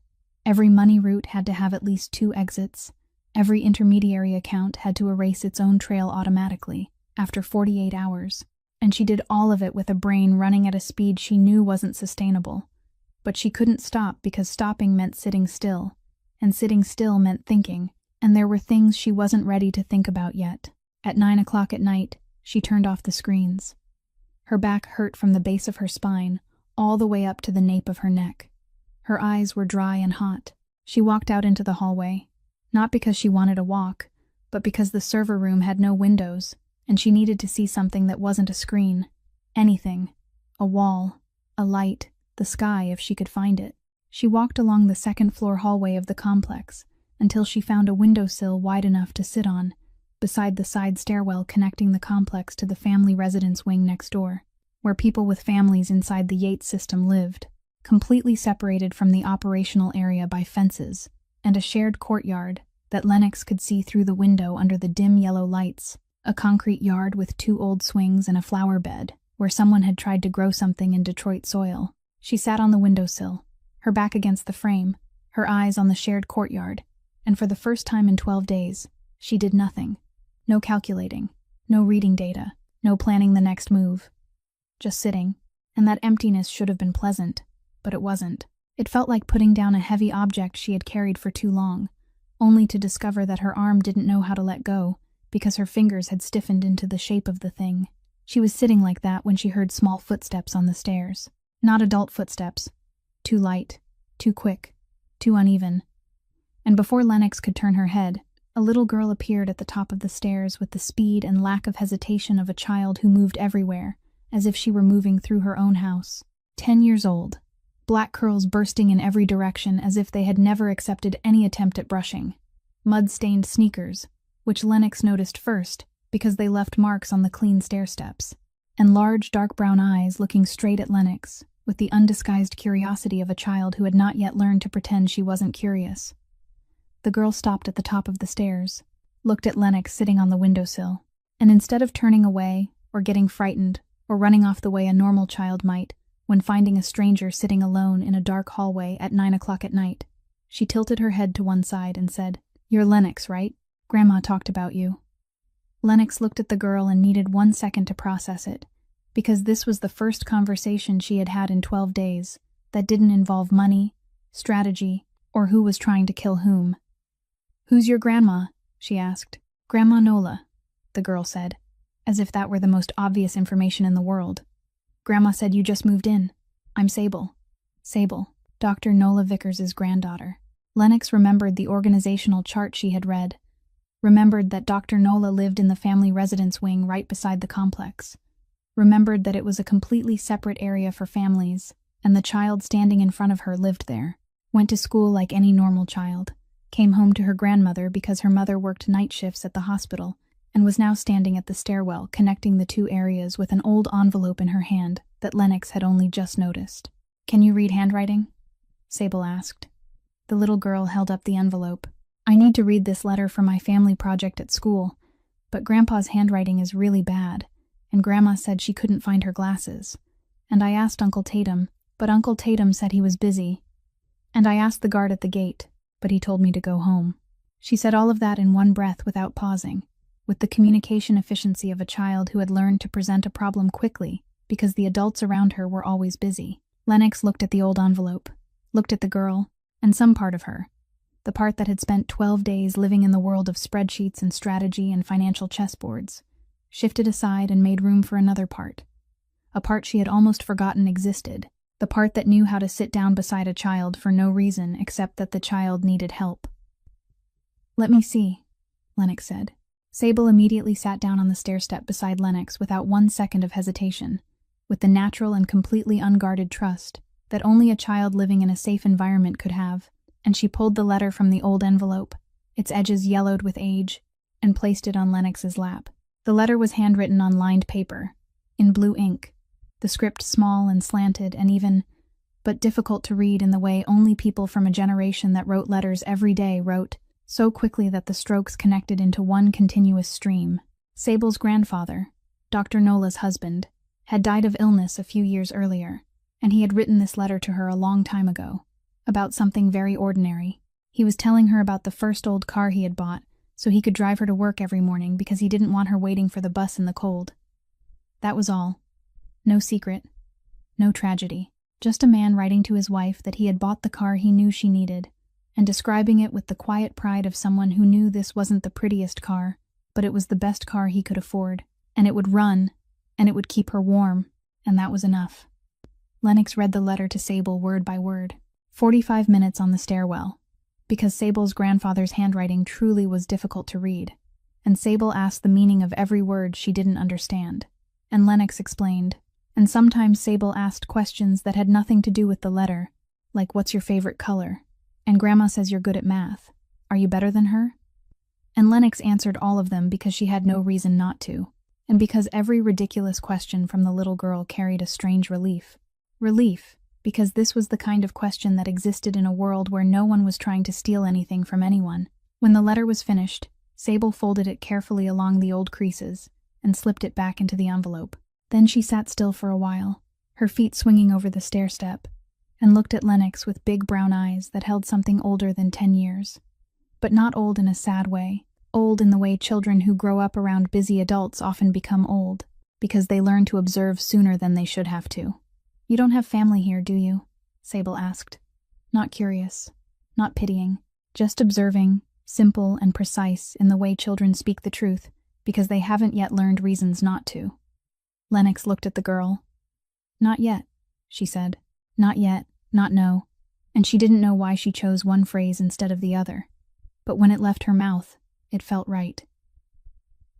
Every money route had to have at least 2 exits. Every intermediary account had to erase its own trail automatically, after 48 hours. And she did all of it with a brain running at a speed she knew wasn't sustainable. But she couldn't stop because stopping meant sitting still, and sitting still meant thinking, and there were things she wasn't ready to think about yet. At 9 o'clock at night, she turned off the screens. Her back hurt from the base of her spine, all the way up to the nape of her neck. Her eyes were dry and hot. She walked out into the hallway, not because she wanted a walk, but because the server room had no windows, and she needed to see something that wasn't a screen. Anything. A wall, a light, the sky if she could find it. She walked along the second-floor hallway of the complex until she found a windowsill wide enough to sit on, beside the side stairwell connecting the complex to the family residence wing next door, where people with families inside the Yates system lived, completely separated from the operational area by fences and a shared courtyard that Lennox could see through the window under the dim yellow lights, a concrete yard with 2 old swings and a flower bed, where someone had tried to grow something in Detroit soil. She sat on the windowsill, her back against the frame, her eyes on the shared courtyard, and for the first time in 12 days, she did nothing. No calculating, no reading data, no planning the next move. Just sitting, and that emptiness should have been pleasant, but it wasn't. It felt like putting down a heavy object she had carried for too long, only to discover that her arm didn't know how to let go because her fingers had stiffened into the shape of the thing. She was sitting like that when she heard small footsteps on the stairs. Not adult footsteps. Too light, too quick, too uneven. And before Lennox could turn her head, a little girl appeared at the top of the stairs with the speed and lack of hesitation of a child who moved everywhere, as if she were moving through her own house. 10 years old. Black curls bursting in every direction as if they had never accepted any attempt at brushing. Mud-stained sneakers, which Lennox noticed first because they left marks on the clean stair steps, and large dark brown eyes looking straight at Lennox with the undisguised curiosity of a child who had not yet learned to pretend she wasn't curious. The girl stopped at the top of the stairs, looked at Lennox sitting on the windowsill, and instead of turning away or getting frightened or running off the way a normal child might when finding a stranger sitting alone in a dark hallway at 9 o'clock at night, she tilted her head to one side and said, "You're Lennox, right? Grandma talked about you." Lennox looked at the girl and needed 1 second to process it, because this was the first conversation she had had in 12 days that didn't involve money, strategy, or who was trying to kill whom. "Who's your grandma?" she asked. "Grandma Nola," the girl said, as if that were the most obvious information in the world. "Grandma said you just moved in. I'm Sable." Sable, Dr. Nola Vickers's granddaughter. Lennox remembered the organizational chart she had read, remembered that Dr. Nola lived in the family residence wing right beside the complex, remembered that it was a completely separate area for families, and the child standing in front of her lived there, went to school like any normal child, came home to her grandmother because her mother worked night shifts at the hospital, and was now standing at the stairwell connecting the 2 areas with an old envelope in her hand that Lennox had only just noticed. "Can you read handwriting?" Sable asked. The little girl held up the envelope. "I need to read this letter for my family project at school, but Grandpa's handwriting is really bad, and Grandma said she couldn't find her glasses. And I asked Uncle Tatum, but Uncle Tatum said he was busy. And I asked the guard at the gate, but he told me to go home." She said all of that in one breath without pausing, with the communication efficiency of a child who had learned to present a problem quickly because the adults around her were always busy. Lennox looked at the old envelope, looked at the girl, and some part of her, the part that had spent 12 days living in the world of spreadsheets and strategy and financial chessboards, shifted aside and made room for another part, a part she had almost forgotten existed, the part that knew how to sit down beside a child for no reason except that the child needed help. "Let me see," Lennox said. Sable immediately sat down on the stair-step beside Lennox without 1 second of hesitation, with the natural and completely unguarded trust that only a child living in a safe environment could have, and she pulled the letter from the old envelope, its edges yellowed with age, and placed it on Lennox's lap. The letter was handwritten on lined paper, in blue ink, the script small and slanted and even, but difficult to read in the way only people from a generation that wrote letters every day wrote, so quickly that the strokes connected into one continuous stream. Sable's grandfather, Dr. Nola's husband, had died of illness a few years earlier, and he had written this letter to her a long time ago, about something very ordinary. He was telling her about the first old car he had bought, so he could drive her to work every morning because he didn't want her waiting for the bus in the cold. That was all. No secret. No tragedy. Just a man writing to his wife that he had bought the car he knew she needed, and describing it with the quiet pride of someone who knew this wasn't the prettiest car, but it was the best car he could afford, and it would run, and it would keep her warm, and that was enough. Lennox read the letter to Sable word by word. 45 minutes on the stairwell, because Sable's grandfather's handwriting truly was difficult to read, and Sable asked the meaning of every word she didn't understand, and Lennox explained, and sometimes Sable asked questions that had nothing to do with the letter, like what's your favorite color, and Grandma says you're good at math. Are you better than her? And Lennox answered all of them because she had no reason not to, and because every ridiculous question from the little girl carried a strange relief. Relief, because this was the kind of question that existed in a world where no one was trying to steal anything from anyone. When the letter was finished, Sable folded it carefully along the old creases and slipped it back into the envelope. Then she sat still for a while, her feet swinging over the stair-step, and looked at Lennox with big brown eyes that held something older than 10 years. But not old in a sad way, old in the way children who grow up around busy adults often become old, because they learn to observe sooner than they should have to. You don't have family here, do you? Sable asked. Not curious, not pitying, just observing, simple and precise in the way children speak the truth, because they haven't yet learned reasons not to. Lennox looked at the girl. Not yet, she said. Not yet, not no, and she didn't know why she chose one phrase instead of the other. But when it left her mouth, it felt right.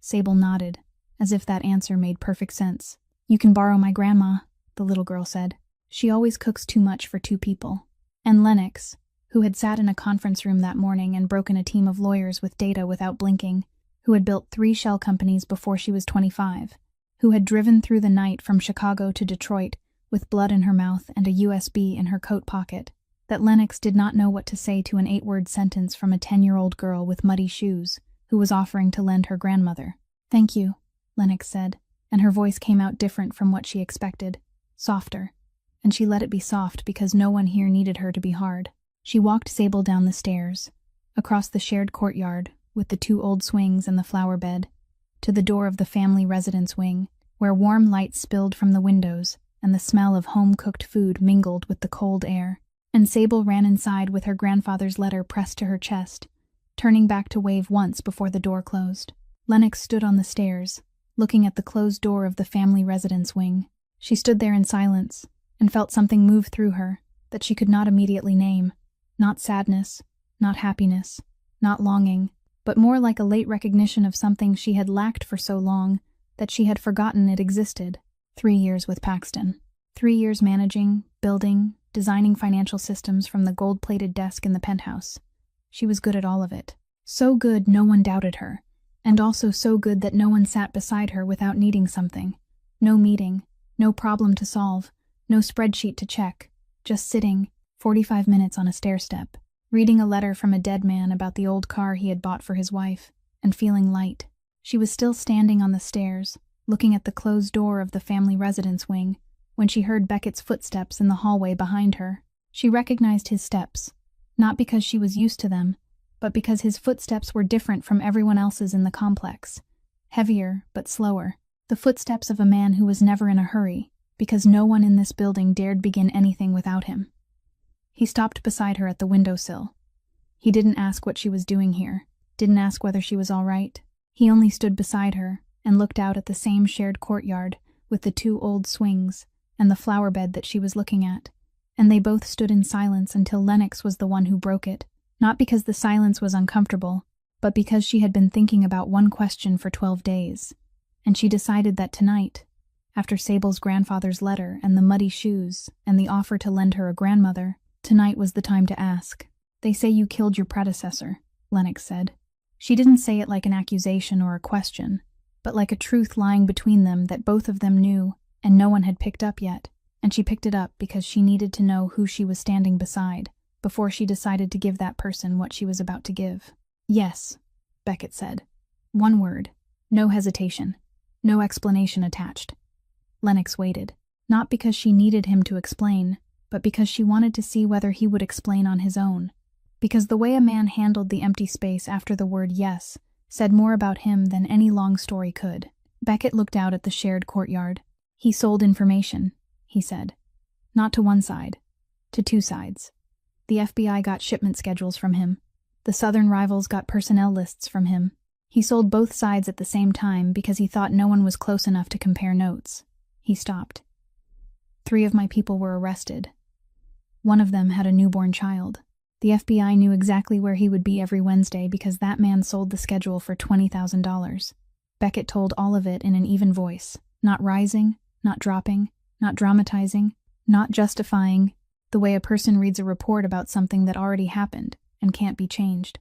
Sable nodded, as if that answer made perfect sense. You can borrow my grandma, the little girl said. She always cooks too much for 2 people. And Lennox, who had sat in a conference room that morning and broken a team of lawyers with data without blinking, who had built 3 shell companies before she was 25, who had driven through the night from Chicago to Detroit with blood in her mouth and a USB in her coat pocket, that Lennox did not know what to say to an 8-word sentence from a 10-year-old girl with muddy shoes who was offering to lend her grandmother. Thank you, Lennox said, and her voice came out different from what she expected. Softer, and she let it be soft because no one here needed her to be hard. She walked Sable down the stairs, across the shared courtyard with the 2 old swings and the flower bed, to the door of the family residence wing, where warm light spilled from the windows and the smell of home-cooked food mingled with the cold air. And Sable ran inside with her grandfather's letter pressed to her chest, turning back to wave once before the door closed. Lennox stood on the stairs, looking at the closed door of the family residence wing. She stood there in silence, and felt something move through her that she could not immediately name. Not sadness, not happiness, not longing, but more like a late recognition of something she had lacked for so long that she had forgotten it existed. 3 years with Paxton. 3 years managing, building, designing financial systems from the gold-plated desk in the penthouse. She was good at all of it. So good no one doubted her, and also so good that no one sat beside her without needing something. No meeting. No problem to solve, no spreadsheet to check, just sitting, 45 minutes on a stair-step, reading a letter from a dead man about the old car he had bought for his wife, and feeling light. She was still standing on the stairs, looking at the closed door of the family residence wing, when she heard Beckett's footsteps in the hallway behind her. She recognized his steps, not because she was used to them, but because his footsteps were different from everyone else's in the complex. Heavier, but slower. The footsteps of a man who was never in a hurry, because no one in this building dared begin anything without him. He stopped beside her at the windowsill. He didn't ask what she was doing here, didn't ask whether she was all right. He only stood beside her and looked out at the same shared courtyard with the 2 old swings and the flower bed that she was looking at, and they both stood in silence until Lennox was the one who broke it, not because the silence was uncomfortable, but because she had been thinking about one question for 12 days. And she decided that tonight, after Sable's grandfather's letter and the muddy shoes and the offer to lend her a grandmother, tonight was the time to ask. They say you killed your predecessor, Lennox said. She didn't say it like an accusation or a question, but like a truth lying between them that both of them knew and no one had picked up yet, and she picked it up because she needed to know who she was standing beside before she decided to give that person what she was about to give. Yes, Beckett said. One word, no hesitation. No explanation attached. Lennox waited, not because she needed him to explain, but because she wanted to see whether he would explain on his own. Because the way a man handled the empty space after the word yes said more about him than any long story could. Beckett looked out at the shared courtyard. He sold information, he said. Not to one side, to 2 sides. The FBI got shipment schedules from him. The Southern rivals got personnel lists from him. He sold both sides at the same time because he thought no one was close enough to compare notes. He stopped. 3 of my people were arrested. One of them had a newborn child. The FBI knew exactly where he would be every Wednesday because that man sold the schedule for $20,000. Beckett told all of it in an even voice, not rising, not dropping, not dramatizing, not justifying, the way a person reads a report about something that already happened and can't be changed.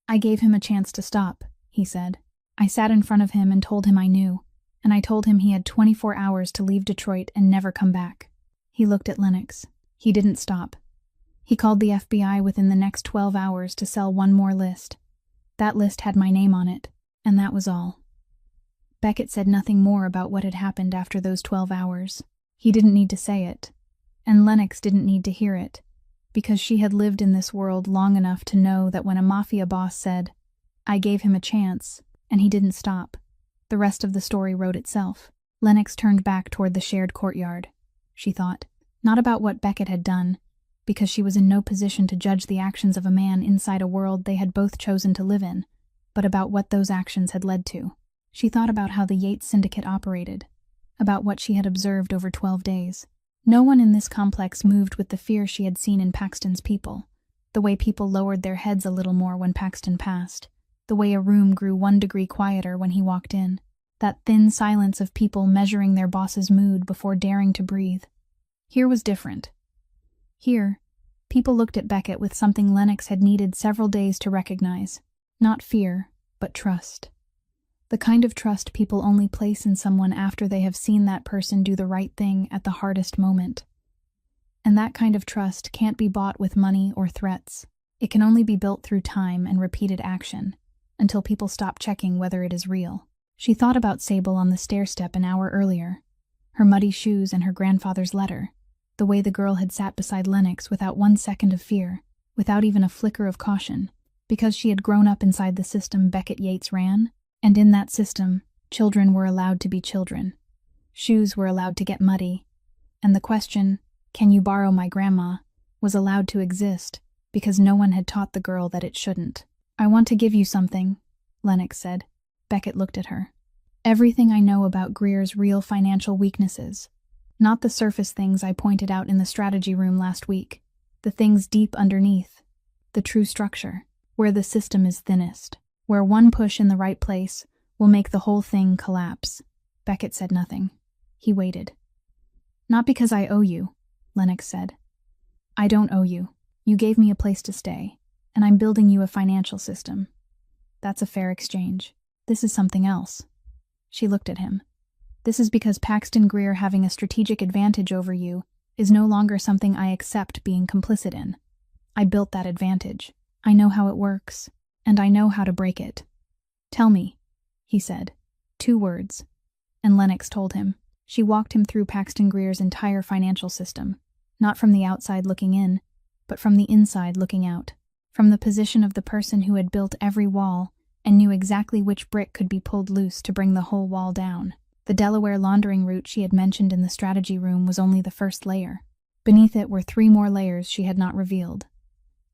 I gave him a chance to stop, he said. I sat in front of him and told him I knew, and I told him he had 24 hours to leave Detroit and never come back. He looked at Lennox. He didn't stop. He called the FBI within the next 12 hours to sell one more list. That list had my name on it, and that was all. Beckett said nothing more about what had happened after those 12 hours. He didn't need to say it, and Lennox didn't need to hear it, because she had lived in this world long enough to know that when a Mafia boss said, "I gave him a chance," and he didn't stop, the rest of the story wrote itself. Lennox turned back toward the shared courtyard. She thought, not about what Beckett had done, because she was in no position to judge the actions of a man inside a world they had both chosen to live in, but about what those actions had led to. She thought about how the Yates syndicate operated, about what she had observed over 12 days. No one in this complex moved with the fear she had seen in Paxton's people, the way people lowered their heads a little more when Paxton passed, the way a room grew 1 degree quieter when he walked in, that thin silence of people measuring their boss's mood before daring to breathe. Here was different. Here, people looked at Beckett with something Lennox had needed several days to recognize. Not fear, but trust. The kind of trust people only place in someone after they have seen that person do the right thing at the hardest moment. And that kind of trust can't be bought with money or threats. It can only be built through time and repeated action, until people stop checking whether it is real. She thought about Sable on the stairstep an hour earlier, her muddy shoes and her grandfather's letter, the way the girl had sat beside Lennox without 1 second of fear, without even a flicker of caution, because she had grown up inside the system Beckett Yates ran, and in that system, children were allowed to be children. Shoes were allowed to get muddy, and the question, "Can you borrow my grandma?" was allowed to exist because no one had taught the girl that it shouldn't. "I want to give you something," Lennox said. Beckett looked at her. "Everything I know about Greer's real financial weaknesses. Not the surface things I pointed out in the strategy room last week. The things deep underneath. The true structure, where the system is thinnest. Where one push in the right place will make the whole thing collapse." Beckett said nothing. He waited. "Not because I owe you," Lennox said. "I don't owe you. You gave me a place to stay, and I'm building you a financial system. That's a fair exchange. This is something else." She looked at him. "This is because Paxton Greer having a strategic advantage over you is no longer something I accept being complicit in. I built that advantage. I know how it works, and I know how to break it." "Tell me," he said. 2 words. And Lennox told him. She walked him through Paxton Greer's entire financial system, not from the outside looking in, but from the inside looking out, from the position of the person who had built every wall and knew exactly which brick could be pulled loose to bring the whole wall down. The Delaware laundering route she had mentioned in the strategy room was only the first layer. Beneath it were 3 more layers she had not revealed.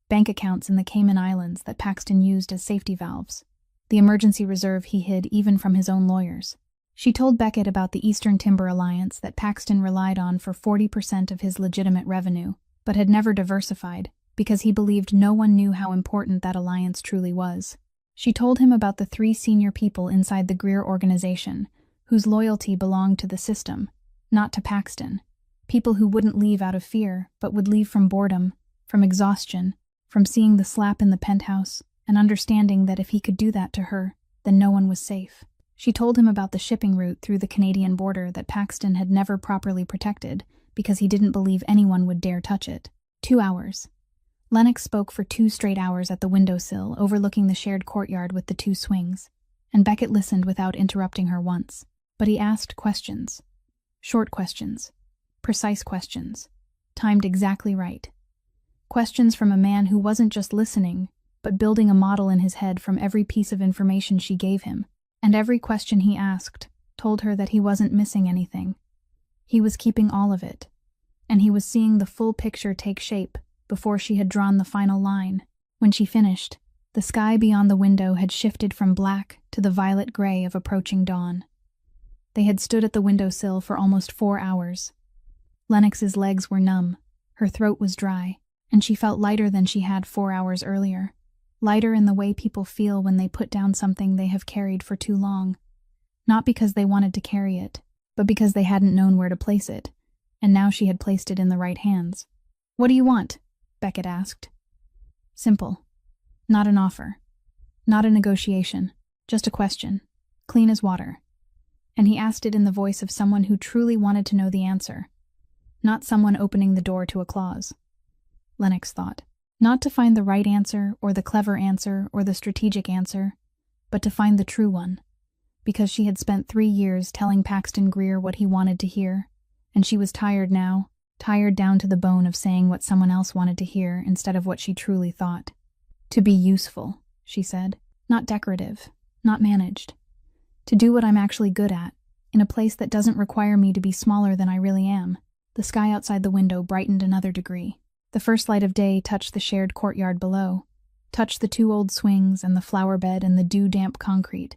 Bank accounts in the Cayman Islands that Paxton used as safety valves. The emergency reserve he hid even from his own lawyers. She told Beckett about the Eastern Timber Alliance that Paxton relied on for 40% of his legitimate revenue, but had never diversified, because he believed no one knew how important that alliance truly was. She told him about the 3 senior people inside the Greer organization, whose loyalty belonged to the system, not to Paxton. People who wouldn't leave out of fear, but would leave from boredom, from exhaustion, from seeing the slap in the penthouse, and understanding that if he could do that to her, then no one was safe. She told him about the shipping route through the Canadian border that Paxton had never properly protected because he didn't believe anyone would dare touch it. 2 hours. Lennox spoke for 2 straight hours at the windowsill, overlooking the shared courtyard with the 2 swings, and Beckett listened without interrupting her once. But he asked questions. Short questions. Precise questions. Timed exactly right. Questions from a man who wasn't just listening, but building a model in his head from every piece of information she gave him. And every question he asked told her that he wasn't missing anything. He was keeping all of it, and he was seeing the full picture take shape before she had drawn the final line. When she finished, the sky beyond the window had shifted from black to the violet gray of approaching dawn. They had stood at the windowsill for almost 4 hours. Lennox's legs were numb, her throat was dry, and she felt lighter than she had 4 hours earlier. Lighter in the way people feel when they put down something they have carried for too long. Not because they wanted to carry it, but because they hadn't known where to place it, and now she had placed it in the right hands. "What do you want?" Beckett asked. Simple. Not an offer. Not a negotiation. Just a question. Clean as water. And he asked it in the voice of someone who truly wanted to know the answer. Not someone opening the door to a clause. Lennox thought. Not to find the right answer, or the clever answer, or the strategic answer, but to find the true one. Because she had spent 3 years telling Paxton Greer what he wanted to hear, and she was tired now, tired down to the bone of saying what someone else wanted to hear instead of what she truly thought. To be useful, she said. Not decorative, not managed. To do what I'm actually good at, in a place that doesn't require me to be smaller than I really am. The sky outside the window brightened another degree. The first light of day touched the shared courtyard below, touched the 2 old swings and the flower bed and the dew-damp concrete.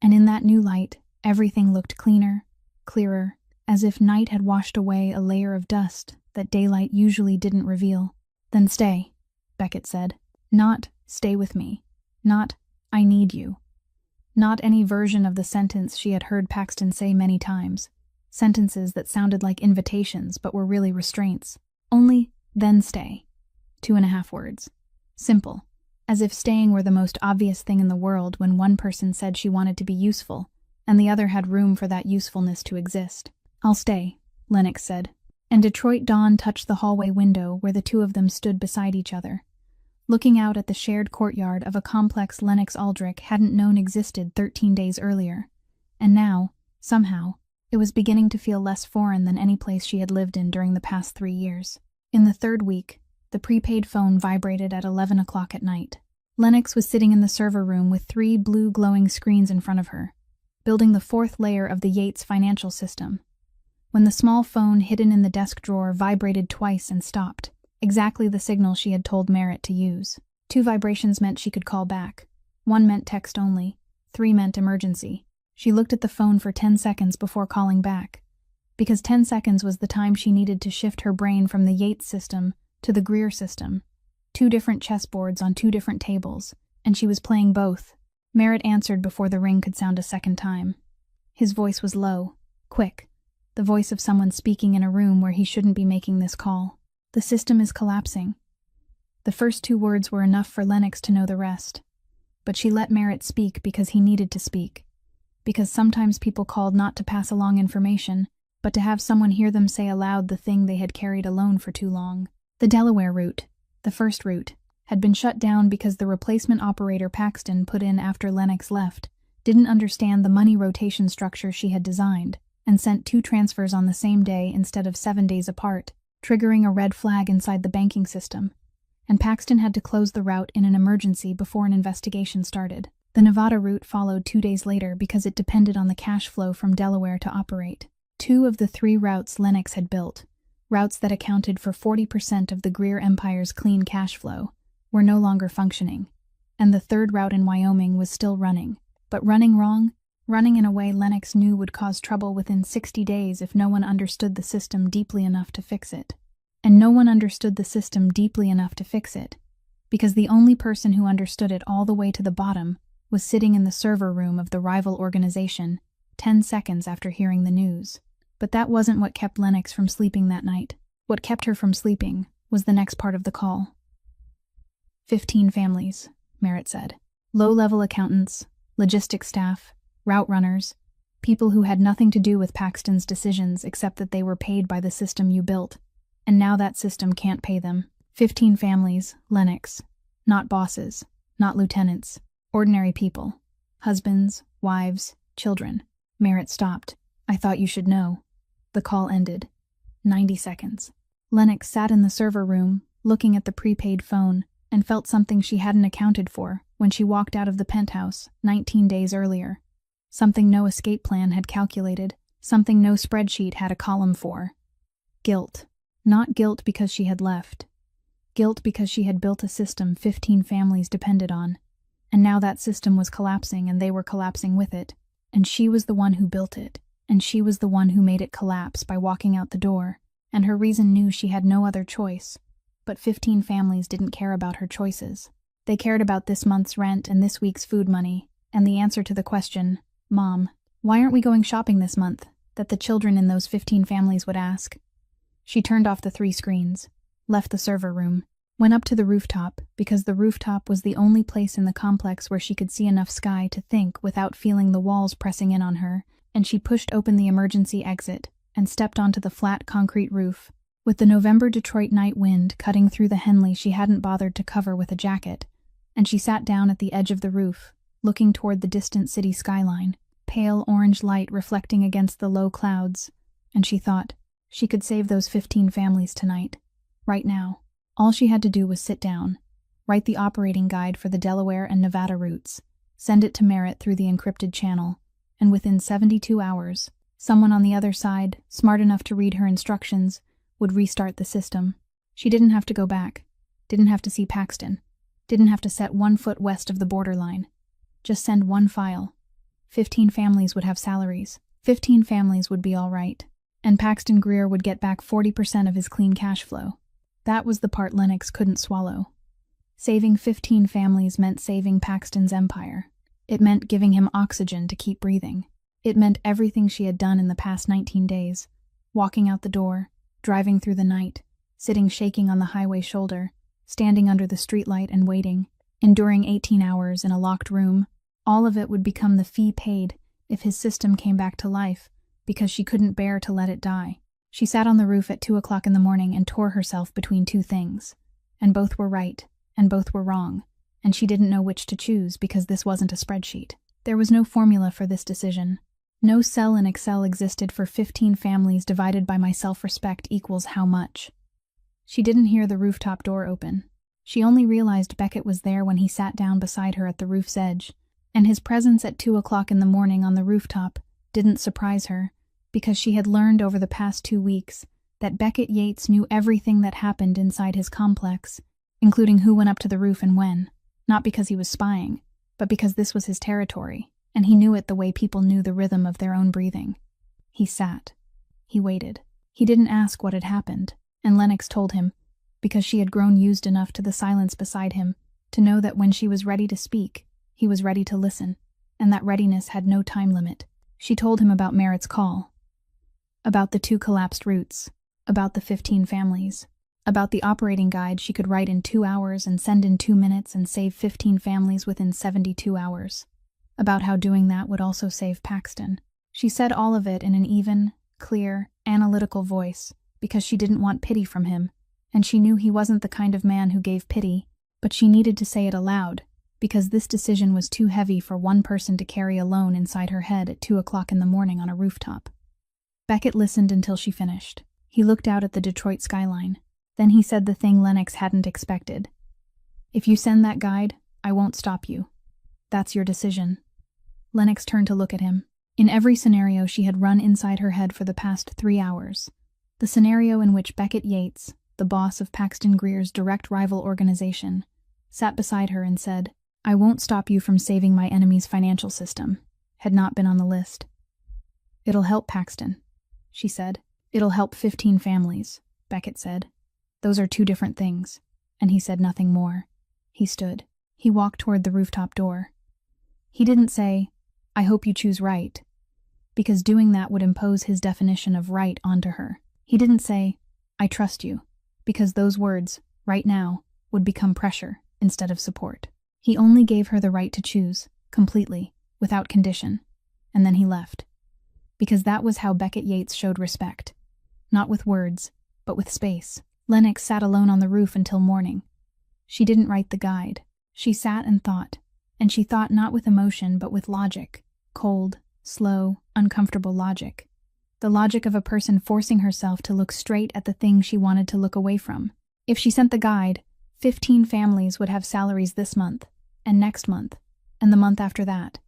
And in that new light, everything looked cleaner, clearer, as if night had washed away a layer of dust that daylight usually didn't reveal. "Then stay," Beckett said. Not, "Stay with me." Not, "I need you." Not any version of the sentence she had heard Paxton say many times. Sentences that sounded like invitations but were really restraints. Only, "Then stay." 2.5 words. Simple. As if staying were the most obvious thing in the world when one person said she wanted to be useful, and the other had room for that usefulness to exist. "I'll stay," Lennox said. And Detroit dawn touched the hallway window where the 2 of them stood beside each other, looking out at the shared courtyard of a complex Lennox Aldrich hadn't known existed 13 days earlier. And now, somehow, it was beginning to feel less foreign than any place she had lived in during the past 3 years. In the 3rd week, the prepaid phone vibrated at 11 o'clock at night. Lennox was sitting in the server room with 3 blue glowing screens in front of her, building the 4th layer of the Yates financial system, when the small phone hidden in the desk drawer vibrated twice and stopped, exactly the signal she had told Merritt to use. 2 vibrations meant she could call back. 1 meant text only. 3 meant emergency. She looked at the phone for 10 seconds before calling back, because 10 seconds was the time she needed to shift her brain from the Yates system to the Greer system. 2 different chessboards on 2 different tables, and she was playing both. Merritt answered before the ring could sound a second time. His voice was low, quick, the voice of someone speaking in a room where he shouldn't be making this call. "The system is collapsing." The first 2 words were enough for Lennox to know the rest. But she let Merritt speak because he needed to speak. Because sometimes people called not to pass along information, but to have someone hear them say aloud the thing they had carried alone for too long. The Delaware route, the first route, had been shut down because the replacement operator Paxton put in after Lennox left didn't understand the money rotation structure she had designed, and sent 2 transfers on the same day instead of 7 days apart, triggering a red flag inside the banking system. And Paxton had to close the route in an emergency before an investigation started. The Nevada route followed 2 days later because it depended on the cash flow from Delaware to operate. 2 of the 3 routes Lennox had built, routes that accounted for 40% of the Greer Empire's clean cash flow, were no longer functioning, and the 3rd route in Wyoming was still running. But running wrong? Running in a way Lennox knew would cause trouble within 60 days if no one understood the system deeply enough to fix it. And no one understood the system deeply enough to fix it, because the only person who understood it all the way to the bottom was sitting in the server room of the rival organization 10 seconds after hearing the news. But that wasn't what kept Lennox from sleeping that night. What kept her from sleeping was the next part of the call. 15 families, Merritt said. Low-level accountants, logistics staff, route runners, people who had nothing to do with Paxton's decisions except that they were paid by the system you built, and now that system can't pay them. 15 families, Lennox. Not bosses, not lieutenants, ordinary people. Husbands, wives, children. Merritt stopped. "I thought you should know." The call ended. 90 seconds. Lennox sat in the server room, looking at the prepaid phone, and felt something she hadn't accounted for when she walked out of the penthouse 19 days earlier. Something no escape plan had calculated, something no spreadsheet had a column for. Guilt. Not guilt because she had left. Guilt because she had built a system 15 families depended on, and now that system was collapsing and they were collapsing with it, and she was the one who built it, and she was the one who made it collapse by walking out the door, and her reason knew she had no other choice. But 15 families didn't care about her choices. They cared about this month's rent and this week's food money, and the answer to the question, "Mom, why aren't we going shopping this month?" that the children in those 15 families would ask. She turned off the 3 screens, left the server room, went up to the rooftop, because the rooftop was the only place in the complex where she could see enough sky to think without feeling the walls pressing in on her, and she pushed open the emergency exit and stepped onto the flat concrete roof. With the November Detroit night wind cutting through the Henley, she hadn't bothered to cover with a jacket, and she sat down at the edge of the roof, looking toward the distant city skyline, pale orange light reflecting against the low clouds, and she thought she could save those 15 families tonight, right now. All she had to do was sit down, write the operating guide for the Delaware and Nevada routes, send it to Merritt through the encrypted channel, and within 72 hours, someone on the other side, smart enough to read her instructions, would restart the system. She didn't have to go back, didn't have to see Paxton, didn't have to set 1 foot west of the borderline. Just send 1 file. 15 families would have salaries. 15 families would be all right. And Paxton Greer would get back 40% of his clean cash flow. That was the part Lennox couldn't swallow. Saving 15 families meant saving Paxton's empire. It meant giving him oxygen to keep breathing. It meant everything she had done in the past 19 days. Walking out the door, driving through the night, sitting shaking on the highway shoulder, standing under the streetlight and waiting, enduring 18 hours in a locked room. All of it would become the fee paid if his system came back to life, because she couldn't bear to let it die. She sat on the roof at 2 o'clock in the morning and tore herself between 2 things. And both were right, and both were wrong, and she didn't know which to choose because this wasn't a spreadsheet. There was no formula for this decision. No cell in Excel existed for 15 families divided by my self-respect equals how much. She didn't hear the rooftop door open. She only realized Beckett was there when he sat down beside her at the roof's edge, and his presence at 2 o'clock in the morning on the rooftop didn't surprise her, because she had learned over the past 2 weeks that Beckett Yates knew everything that happened inside his complex, including who went up to the roof and when, not because he was spying, but because this was his territory, and he knew it the way people knew the rhythm of their own breathing. He sat. He waited. He didn't ask what had happened, and Lennox told him, because she had grown used enough to the silence beside him to know that when she was ready to speak, he was ready to listen, and that readiness had no time limit. She told him about Merritt's call, about the 2 collapsed routes, about the 15 families, about the operating guide she could write in 2 hours and send in 2 minutes and save 15 families within 72 hours, about how doing that would also save Paxton. She said all of it in an even, clear, analytical voice, because she didn't want pity from him, and she knew he wasn't the kind of man who gave pity, but she needed to say it aloud, because this decision was too heavy for one person to carry alone inside her head at 2 o'clock in the morning on a rooftop. Beckett listened until she finished. He looked out at the Detroit skyline. Then he said the thing Lennox hadn't expected. "If you send that guide, I won't stop you. That's your decision." Lennox turned to look at him. In every scenario she had run inside her head for the past 3 hours. The scenario in which Beckett Yates, the boss of Paxton Greer's direct rival organization, sat beside her and said, "I won't stop you from saving my enemy's financial system," had not been on the list. "It'll help Paxton," she said. "It'll help 15 families," Beckett said. "Those are 2 different things," and he said nothing more. He stood. He walked toward the rooftop door. He didn't say, "I hope you choose right," because doing that would impose his definition of right onto her. He didn't say, "I trust you," because those words, right now, would become pressure instead of support. He only gave her the right to choose, completely, without condition, and then he left. Because that was how Beckett Yates showed respect. Not with words, but with space. Lennox sat alone on the roof until morning. She didn't write the guide. She sat and she thought not with emotion but with logic. Cold, slow, uncomfortable logic. The logic of a person forcing herself to look straight at the thing she wanted to look away from. If she sent the guide, 15 families would have salaries this month, and next month, and the month after that.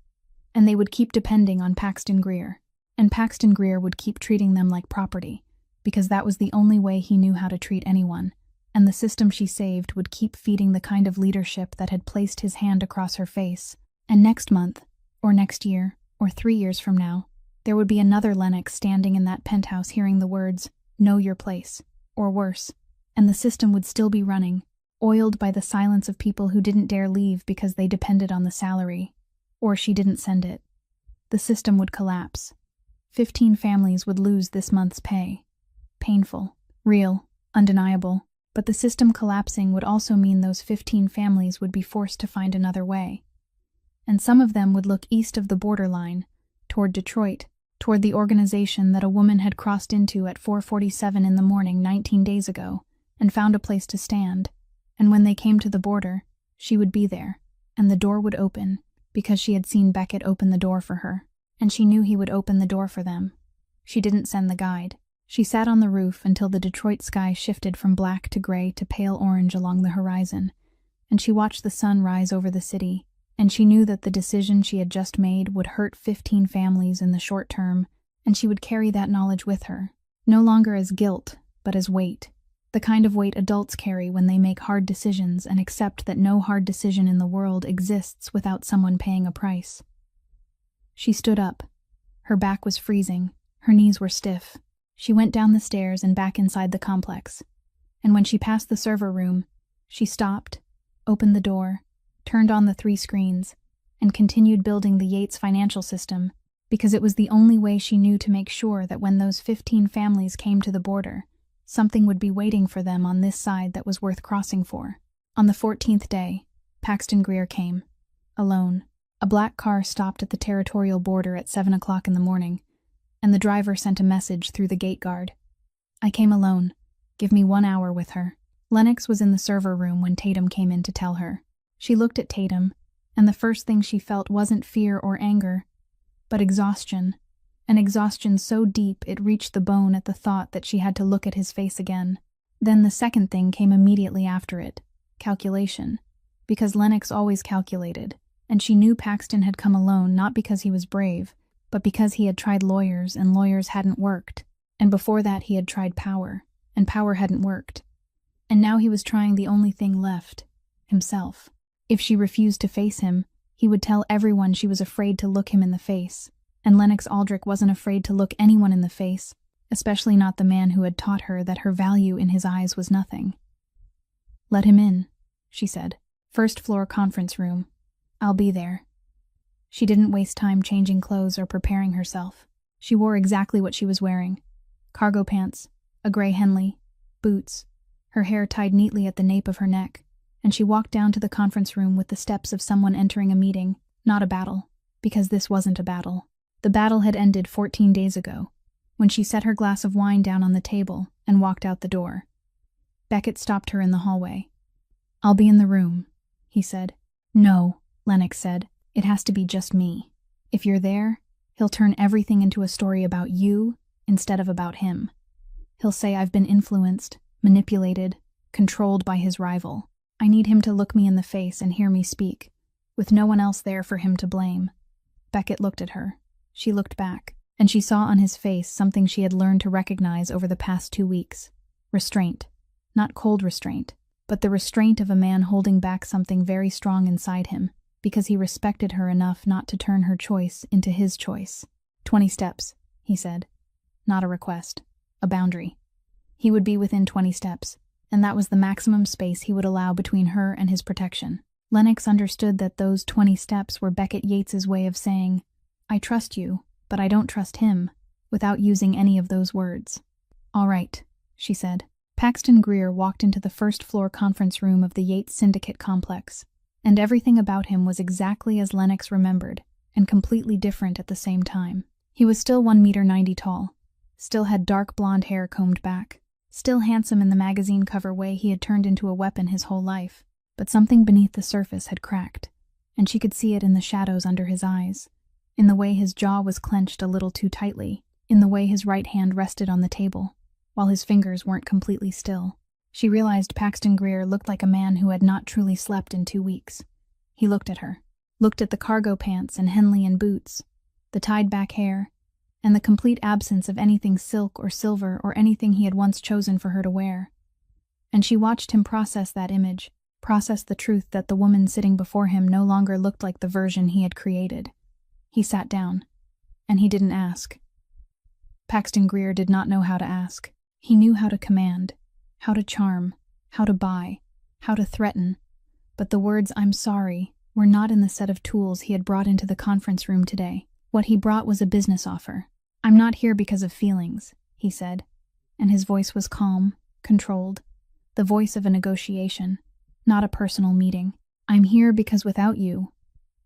And they would keep depending on Paxton Greer. And Paxton Greer would keep treating them like property, because that was the only way he knew how to treat anyone, and the system she saved would keep feeding the kind of leadership that had placed his hand across her face. And next month, or next year, or 3 years from now, there would be another Lennox standing in that penthouse hearing the words, know your place, or worse, and the system would still be running, oiled by the silence of people who didn't dare leave because they depended on the salary, or she didn't send it. The system would collapse. 15 families would lose this month's pay. Painful, real, undeniable, but the system collapsing would also mean those 15 families would be forced to find another way. And some of them would look east of the borderline, toward Detroit, toward the organization that a woman had crossed into at 4:47 in the morning 19 days ago, and found a place to stand. And when they came to the border, she would be there, and the door would open, because she had seen Beckett open the door for her, and she knew he would open the door for them. She didn't send the guide. She sat on the roof until the Detroit sky shifted from black to gray to pale orange along the horizon, and she watched the sun rise over the city, and she knew that the decision she had just made would hurt 15 families in the short term, and she would carry that knowledge with her, no longer as guilt, but as weight. The kind of weight adults carry when they make hard decisions and accept that no hard decision in the world exists without someone paying a price. She stood up. Her back was freezing. Her knees were stiff. She went down the stairs and back inside the complex. And when she passed the server room, she stopped, opened the door, turned on the 3 screens, and continued building the Yates financial system, because it was the only way she knew to make sure that when those 15 families came to the border, something would be waiting for them on this side that was worth crossing for. On the 14th day, Paxton Greer came. Alone. A black car stopped at the territorial border at 7 o'clock in the morning, and the driver sent a message through the gate guard. I came alone. Give me 1 hour with her. Lennox was in the server room when Tatum came in to tell her. She looked at Tatum, and the first thing she felt wasn't fear or anger, but exhaustion. An exhaustion so deep it reached the bone at the thought that she had to look at his face again. Then the second thing came immediately after it, calculation. Because Lennox always calculated, and she knew Paxton had come alone not because he was brave, but because he had tried lawyers and lawyers hadn't worked, and before that he had tried power, and power hadn't worked. And now he was trying the only thing left, himself. If she refused to face him, he would tell everyone she was afraid to look him in the face, and Lennox Aldrich wasn't afraid to look anyone in the face, especially not the man who had taught her that her value in his eyes was nothing. Let him in, she said. First floor conference room. I'll be there. She didn't waste time changing clothes or preparing herself. She wore exactly what she was wearing. Cargo pants, a gray Henley, boots, her hair tied neatly at the nape of her neck, and she walked down to the conference room with the steps of someone entering a meeting, not a battle, because this wasn't a battle. The battle had ended 14 days ago, when she set her glass of wine down on the table and walked out the door. Beckett stopped her in the hallway. I'll be in the room, he said. No, Lennox said. It has to be just me. If you're there, he'll turn everything into a story about you instead of about him. He'll say I've been influenced, manipulated, controlled by his rival. I need him to look me in the face and hear me speak, with no one else there for him to blame. Beckett looked at her. She looked back, and she saw on his face something she had learned to recognize over the past 2 weeks. Restraint. Not cold restraint, but the restraint of a man holding back something very strong inside him, because he respected her enough not to turn her choice into his choice. 20 steps, he said. Not a request. A boundary. He would be within 20 steps, and that was the maximum space he would allow between her and his protection. Lennox understood that those 20 steps were Beckett Yates's way of saying, I trust you, but I don't trust him, without using any of those words. All right, she said. Paxton Greer walked into the first-floor conference room of the Yates Syndicate complex, and everything about him was exactly as Lennox remembered, and completely different at the same time. He was still 1.90 meters tall, still had dark blonde hair combed back, still handsome in the magazine cover way he had turned into a weapon his whole life, but something beneath the surface had cracked, and she could see it in the shadows under his eyes, in the way his jaw was clenched a little too tightly, in the way his right hand rested on the table, while his fingers weren't completely still. She realized Paxton Greer looked like a man who had not truly slept in 2 weeks. He looked at her, looked at the cargo pants and Henley and boots, the tied-back hair, and the complete absence of anything silk or silver or anything he had once chosen for her to wear. And she watched him process that image, process the truth that the woman sitting before him no longer looked like the version he had created. He sat down, and he didn't ask. Paxton Greer did not know how to ask. He knew how to command, how to charm, how to buy, how to threaten, but the words "I'm sorry" were not in the set of tools he had brought into the conference room today. What he brought was a business offer. "I'm not here because of feelings," he said, and his voice was calm, controlled, the voice of a negotiation, not a personal meeting. "I'm here because without you,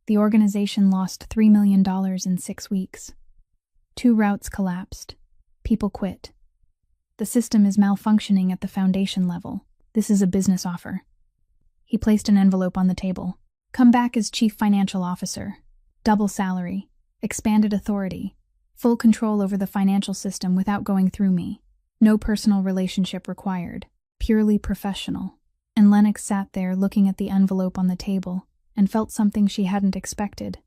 the organization lost $3 million in 6 weeks. 2 routes collapsed. People quit. The system is malfunctioning at the foundation level. This is a business offer." He placed an envelope on the table. "Come back as chief financial officer. Double salary, expanded authority, full control over the financial system without going through me. No personal relationship required. Purely professional." And Lennox sat there looking at the envelope on the table and felt something she hadn't expected.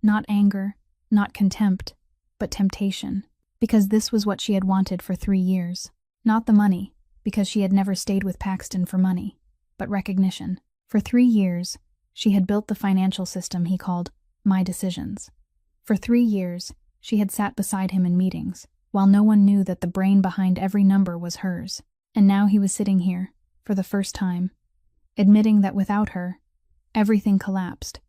Not anger, not contempt, but temptation. Because this was what she had wanted for 3 years. Not the money, because she had never stayed with Paxton for money, but recognition. For 3 years, she had built the financial system he called My Decisions. For 3 years, she had sat beside him in meetings, while no one knew that the brain behind every number was hers. And now he was sitting here, for the first time, admitting that without her, everything collapsed,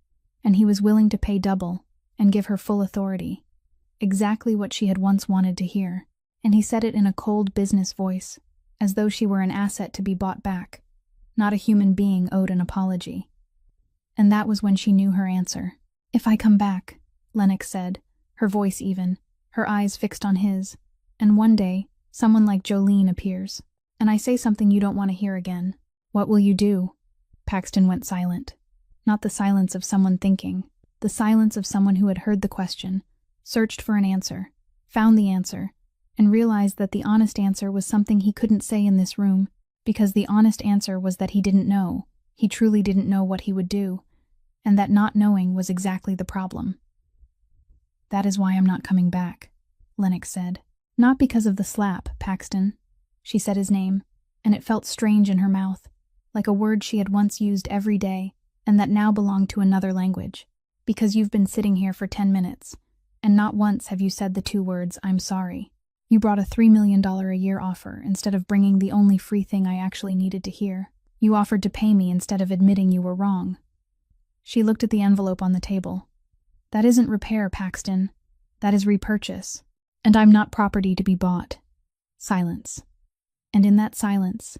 and he was willing to pay double and give her full authority. Exactly what she had once wanted to hear, and he said it in a cold business voice, as though she were an asset to be bought back, not a human being owed an apology. And that was when she knew her answer. "If I come back," Lennox said, her voice even, her eyes fixed on his, "and one day, someone like Jolene appears, and I say something you don't want to hear again, what will you do?" Paxton went silent. Not the silence of someone thinking, the silence of someone who had heard the question, searched for an answer, found the answer, and realized that the honest answer was something he couldn't say in this room, because the honest answer was that he didn't know, he truly didn't know what he would do, and that not knowing was exactly the problem. "That is why I'm not coming back," Lennox said. "Not because of the slap, Paxton." She said his name, and it felt strange in her mouth, like a word she had once used every day, and that now belonged to another language. "Because you've been sitting here for 10 minutes, and not once have you said the 2 words, 'I'm sorry.' You brought a $3 million a year offer instead of bringing the only free thing I actually needed to hear. You offered to pay me instead of admitting you were wrong." She looked at the envelope on the table. "That isn't repair, Paxton. That is repurchase. And I'm not property to be bought." Silence. And in that silence,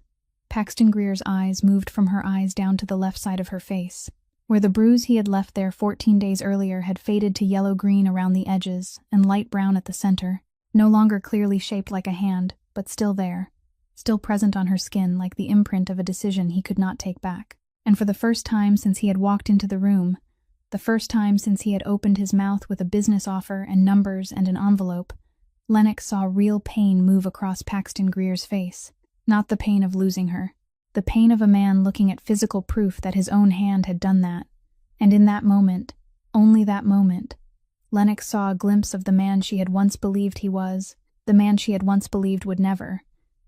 Paxton Greer's eyes moved from her eyes down to the left side of her face, where the bruise he had left there 14 days earlier had faded to yellow-green around the edges and light brown at the center, no longer clearly shaped like a hand, but still there, still present on her skin like the imprint of a decision he could not take back. And for the first time since he had walked into the room, the first time since he had opened his mouth with a business offer and numbers and an envelope, Lennox saw real pain move across Paxton Greer's face. Not the pain of losing her, the pain of a man looking at physical proof that his own hand had done that. And in that moment, only that moment, Lennox saw a glimpse of the man she had once believed he was, the man she had once believed would never,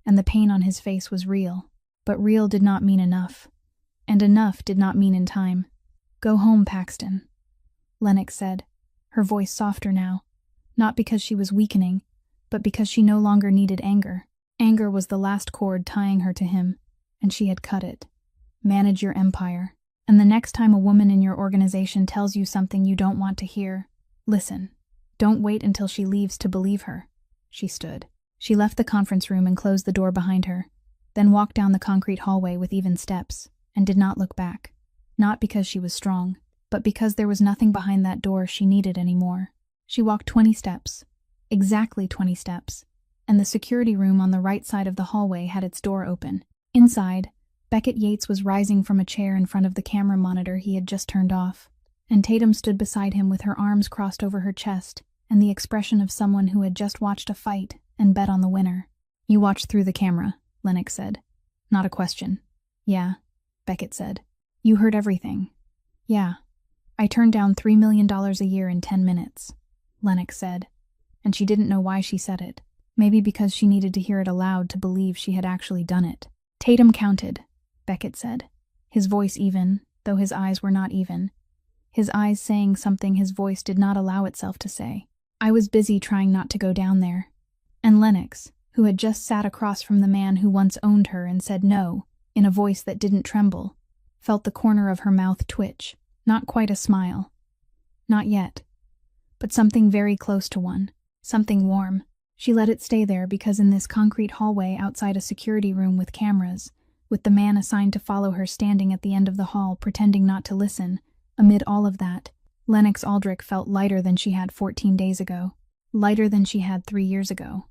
and the pain on his face was real. But real did not mean enough, and enough did not mean in time. "Go home, Paxton," Lennox said, her voice softer now, not because she was weakening, but because she no longer needed anger. Anger was the last cord tying her to him, and she had cut it. "Manage your empire, and the next time a woman in your organization tells you something you don't want to hear, listen. Don't wait until she leaves to believe her." She stood. She left the conference room and closed the door behind her, then walked down the concrete hallway with even steps, and did not look back. Not because she was strong, but because there was nothing behind that door she needed anymore. She walked 20 steps, exactly 20 steps, and the security room on the right side of the hallway had its door open. Inside, Beckett Yates was rising from a chair in front of the camera monitor he had just turned off, and Tatum stood beside him with her arms crossed over her chest and the expression of someone who had just watched a fight and bet on the winner. "You watched through the camera," Lennox said. "Not a question." "Yeah," Beckett said. "You heard everything." "Yeah. I turned down $3 million a year in 10 minutes, Lennox said, and she didn't know why she said it. Maybe because she needed to hear it aloud to believe she had actually done it. "Tatum counted," Beckett said, his voice even, though his eyes were not even. His eyes saying something his voice did not allow itself to say. "I was busy trying not to go down there. And Lennox, who had just sat across from the man who once owned her and said no, in a voice that didn't tremble, felt the corner of her mouth twitch. Not quite a smile. Not yet. But something very close to one. Something warm. She let it stay there because in this concrete hallway outside a security room with cameras, with the man assigned to follow her standing at the end of the hall pretending not to listen, amid all of that, Lennox Aldrich felt lighter than she had 14 days ago. Lighter than she had 3 years ago.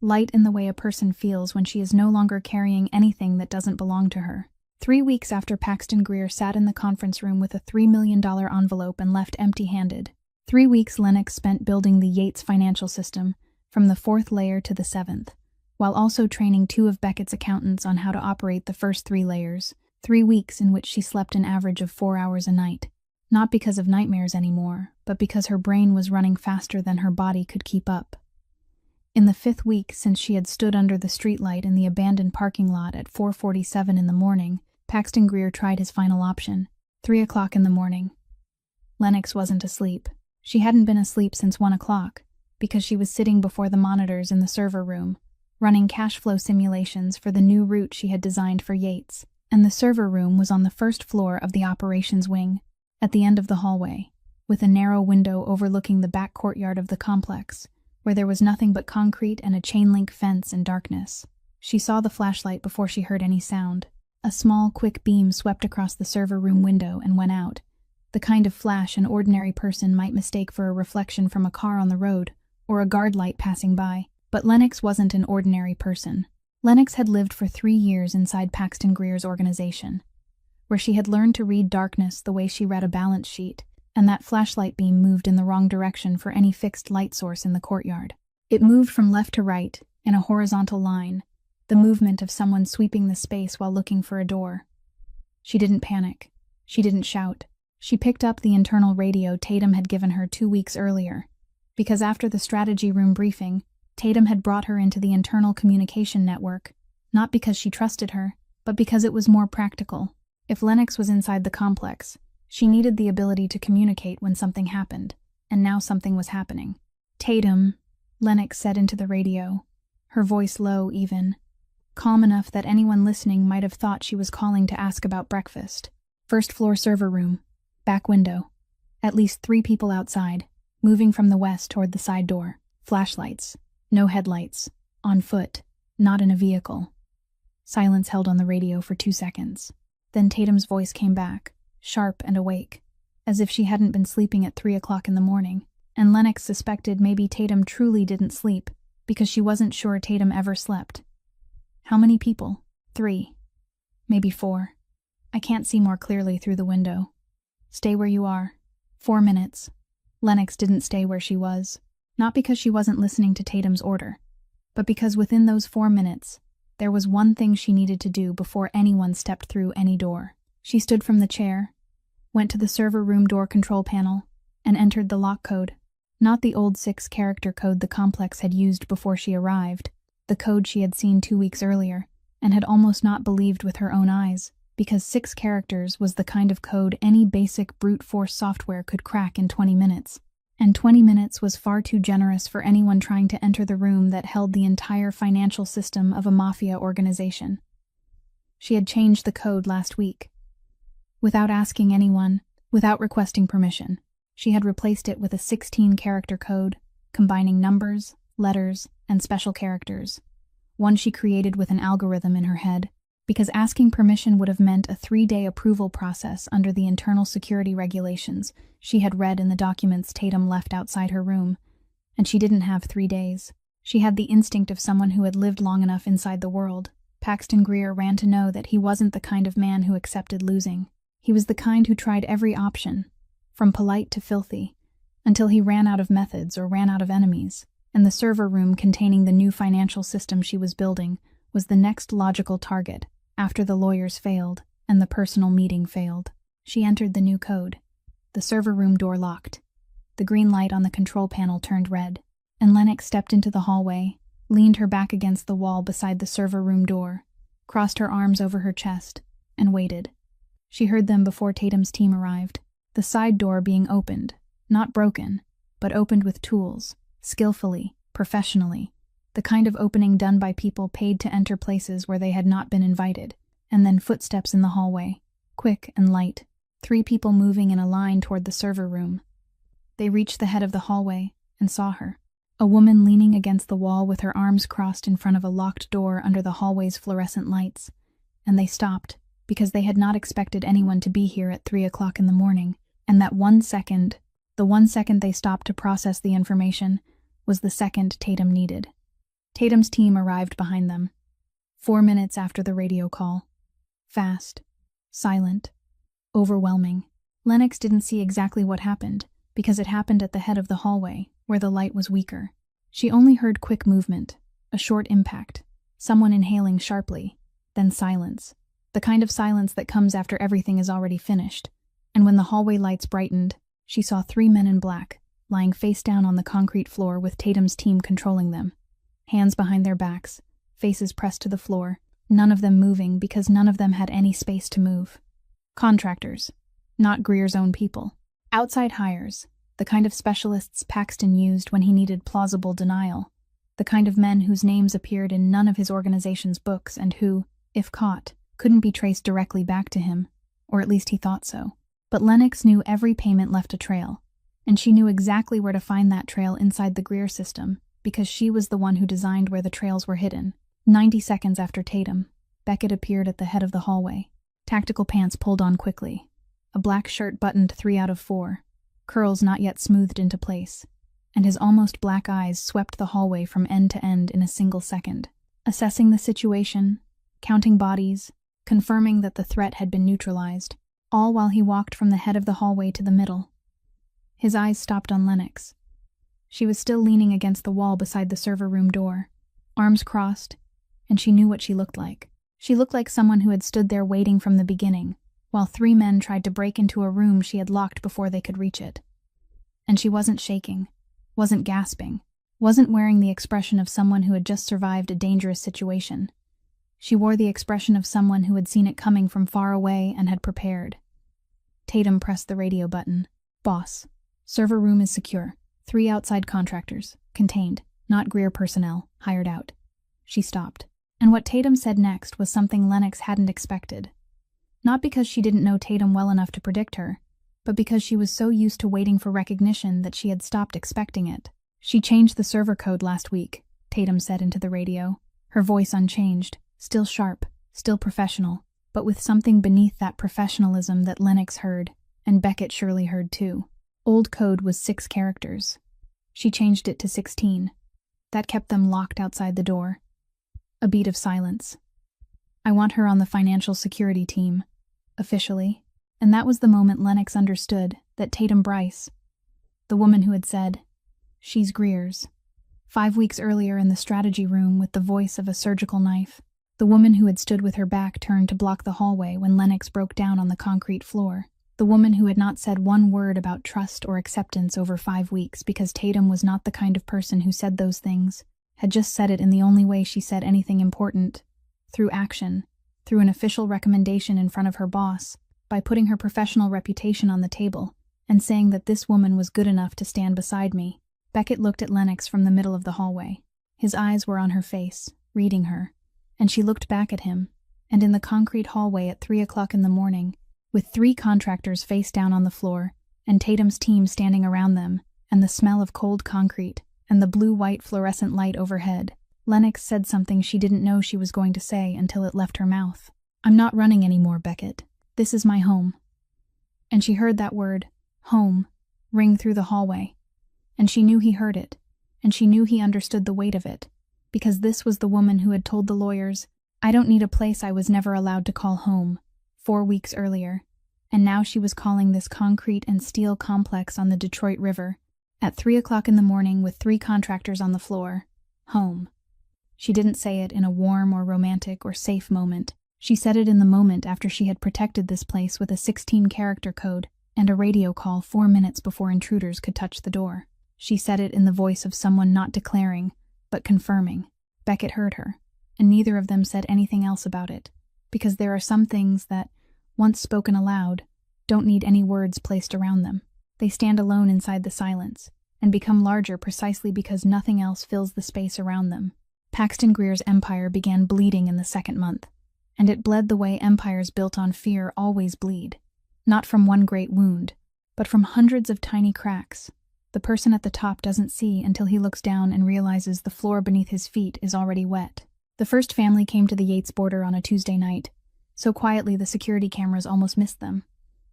Light in the way a person feels when she is no longer carrying anything that doesn't belong to her. 3 weeks after Paxton Greer sat in the conference room with a $3 million envelope and left empty-handed. 3 weeks Lennox spent building the Yates financial system, from the 4th layer to the 7th, while also training 2 of Beckett's accountants on how to operate the first 3 layers. 3 weeks in which she slept an average of 4 hours a night. Not because of nightmares anymore, but because her brain was running faster than her body could keep up. In the 5th week since she had stood under the streetlight in the abandoned parking lot at 4:47 in the morning, Paxton Greer tried his final option, 3 o'clock in the morning. Lennox wasn't asleep. She hadn't been asleep since 1 o'clock, because she was sitting before the monitors in the server room, running cash flow simulations for the new route she had designed for Yates, and the server room was on the 1st floor of the operations wing, at the end of the hallway, with a narrow window overlooking the back courtyard of the complex, where there was nothing but concrete and a chain-link fence and darkness. She saw the flashlight before she heard any sound. A small, quick beam swept across the server room window and went out, the kind of flash an ordinary person might mistake for a reflection from a car on the road, or a guard light passing by. But Lennox wasn't an ordinary person. Lennox had lived for 3 years inside Paxton Greer's organization, where she had learned to read darkness the way she read a balance sheet, and that flashlight beam moved in the wrong direction for any fixed light source in the courtyard. It moved from left to right, in a horizontal line, the movement of someone sweeping the space while looking for a door. She didn't panic. She didn't shout. She picked up the internal radio Tatum had given her 2 weeks earlier, because after the strategy room briefing, Tatum had brought her into the internal communication network, not because she trusted her, but because it was more practical. If Lennox was inside the complex, she needed the ability to communicate when something happened, and now something was happening. "Tatum," Lennox said into the radio, her voice low even, calm enough that anyone listening might have thought she was calling to ask about breakfast. 1st floor server room, back window. At least 3 people outside, moving from the west toward the side door. Flashlights, no headlights, on foot, not in a vehicle. Silence held on the radio for 2 seconds. Then Tatum's voice came back, sharp and awake, as if she hadn't been sleeping at 3 o'clock in the morning, and Lennox suspected maybe Tatum truly didn't sleep, because she wasn't sure Tatum ever slept. "How many people?" 3. Maybe 4. "I can't see more clearly through the window." "Stay where you are." 4 minutes. Lennox didn't stay where she was, not because she wasn't listening to Tatum's order, but because within those 4 minutes, there was one thing she needed to do before anyone stepped through any door. She stood from the chair, went to the server room door control panel, and entered the lock code. Not the old 6-character code the complex had used before she arrived, the code she had seen 2 weeks earlier, and had almost not believed with her own eyes, because 6 characters was the kind of code any basic brute force software could crack in 20 minutes. And 20 minutes was far too generous for anyone trying to enter the room that held the entire financial system of a Mafia organization. She had changed the code last week. Without asking anyone, without requesting permission, she had replaced it with a 16-character code, combining numbers, letters, and special characters. One she created with an algorithm in her head, because asking permission would have meant a 3-day approval process under the internal security regulations she had read in the documents Tatum left outside her room, and she didn't have 3 days. She had the instinct of someone who had lived long enough inside the world. Paxton Greer ran to know that he wasn't the kind of man who accepted losing. He was the kind who tried every option, from polite to filthy, until he ran out of methods or ran out of enemies, and the server room containing the new financial system she was building was the next logical target, after the lawyers failed and the personal meeting failed. She entered the new code. The server room door locked. The green light on the control panel turned red, and Lennox stepped into the hallway, leaned her back against the wall beside the server room door, crossed her arms over her chest, and waited. She heard them before Tatum's team arrived, the side door being opened, not broken, but opened with tools, skillfully, professionally, the kind of opening done by people paid to enter places where they had not been invited, and then footsteps in the hallway, quick and light, 3 people moving in a line toward the server room. They reached the head of the hallway and saw her. A woman leaning against the wall with her arms crossed in front of a locked door under the hallway's fluorescent lights, and they stopped because they had not expected anyone to be here at 3 o'clock in the morning, and that 1 second, the 1 second they stopped to process the information, was the second Tatum needed. Tatum's team arrived behind them, 4 minutes after the radio call. Fast, silent, overwhelming. Lennox didn't see exactly what happened, because it happened at the head of the hallway, where the light was weaker. She only heard quick movement, a short impact, someone inhaling sharply, then silence. The kind of silence that comes after everything is already finished. And when the hallway lights brightened, she saw 3 men in black, lying face down on the concrete floor with Tatum's team controlling them. Hands behind their backs, faces pressed to the floor, none of them moving because none of them had any space to move. Contractors, not Greer's own people. Outside hires, the kind of specialists Paxton used when he needed plausible denial. The kind of men whose names appeared in none of his organization's books and who, if caught, couldn't be traced directly back to him, or at least he thought so. But Lennox knew every payment left a trail, and she knew exactly where to find that trail inside the Greer system, because she was the one who designed where the trails were hidden. 90 seconds after Tatum, Beckett appeared at the head of the hallway. Tactical pants pulled on quickly. A black shirt buttoned 3 out of 4, curls not yet smoothed into place, and his almost black eyes swept the hallway from end to end in a single second, assessing the situation, counting bodies, confirming that the threat had been neutralized, all while he walked from the head of the hallway to the middle. His eyes stopped on Lennox. She was still leaning against the wall beside the server room door, arms crossed, and she knew what she looked like. She looked like someone who had stood there waiting from the beginning, while 3 men tried to break into a room she had locked before they could reach it. And she wasn't shaking, wasn't gasping, wasn't wearing the expression of someone who had just survived a dangerous situation. She wore the expression of someone who had seen it coming from far away and had prepared. Tatum pressed the radio button. "Boss, server room is secure. 3 outside contractors, contained, not Greer personnel, hired out." She stopped. And what Tatum said next was something Lennox hadn't expected. Not because she didn't know Tatum well enough to predict her, but because she was so used to waiting for recognition that she had stopped expecting it. "She changed the server code last week," Tatum said into the radio, her voice unchanged, still sharp, still professional, but with something beneath that professionalism that Lennox heard, and Beckett surely heard too. Old code was 6 characters. She changed it to 16. That kept them locked outside the door. A beat of silence. "I want her on the financial security team, officially." And that was the moment Lennox understood that Tatum Bryce, the woman who had said, "She's Greer's," 5 weeks earlier in the strategy room with the voice of a surgical knife, the woman who had stood with her back turned to block the hallway when Lennox broke down on the concrete floor, the woman who had not said one word about trust or acceptance over 5 weeks because Tatum was not the kind of person who said those things, had just said it in the only way she said anything important, through action, through an official recommendation in front of her boss, by putting her professional reputation on the table, and saying that this woman was good enough to stand beside me. Beckett looked at Lennox from the middle of the hallway. His eyes were on her face, reading her, and she looked back at him, and in the concrete hallway at 3 o'clock in the morning, with 3 contractors face down on the floor, and Tatum's team standing around them, and the smell of cold concrete, and the blue-white fluorescent light overhead, Lennox said something she didn't know she was going to say until it left her mouth. "I'm not running anymore, Beckett. This is my home." And she heard that word, home, ring through the hallway. And she knew he heard it, and she knew he understood the weight of it, because this was the woman who had told the lawyers, "I don't need a place I was never allowed to call home," 4 weeks earlier, and now she was calling this concrete and steel complex on the Detroit River, at 3 o'clock in the morning with 3 contractors on the floor, home. She didn't say it in a warm or romantic or safe moment. She said it in the moment after she had protected this place with a 16-character code and a radio call 4 minutes before intruders could touch the door. She said it in the voice of someone not declaring, but confirming. Beckett heard her, and neither of them said anything else about it, because there are some things that, once spoken aloud, don't need any words placed around them. They stand alone inside the silence, and become larger precisely because nothing else fills the space around them. Paxton Greer's empire began bleeding in the second month, and it bled the way empires built on fear always bleed. Not from one great wound, but from hundreds of tiny cracks. The person at the top doesn't see until he looks down and realizes the floor beneath his feet is already wet. The first family came to the Yates border on a Tuesday night, so quietly the security cameras almost missed them.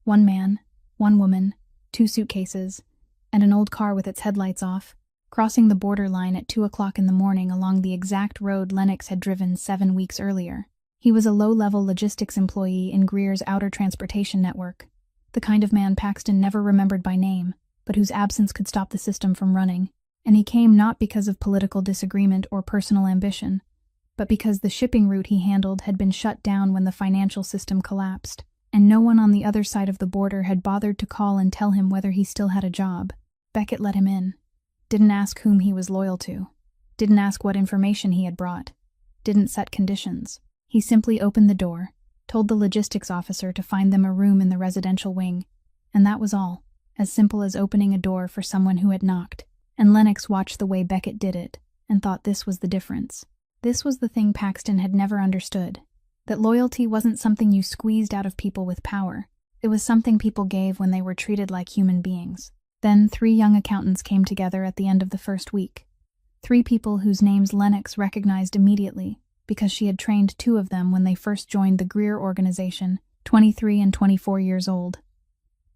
One man, one woman, 2 suitcases, and an old car with its headlights off, crossing the border line at 2 o'clock in the morning along the exact road Lennox had driven 7 weeks earlier. He was a low-level logistics employee in Greer's outer transportation network, the kind of man Paxton never remembered by name, but whose absence could stop the system from running. And he came not because of political disagreement or personal ambition, but because the shipping route he handled had been shut down when the financial system collapsed, and no one on the other side of the border had bothered to call and tell him whether he still had a job. Beckett let him in. Didn't ask whom he was loyal to. Didn't ask what information he had brought. Didn't set conditions. He simply opened the door, told the logistics officer to find them a room in the residential wing, and that was all, as simple as opening a door for someone who had knocked. And Lennox watched the way Beckett did it, and thought this was the difference. This was the thing Paxton had never understood, that loyalty wasn't something you squeezed out of people with power. It was something people gave when they were treated like human beings. Then 3 young accountants came together at the end of the first week. 3 people whose names Lennox recognized immediately, because she had trained 2 of them when they first joined the Greer organization, 23 and 24 years old.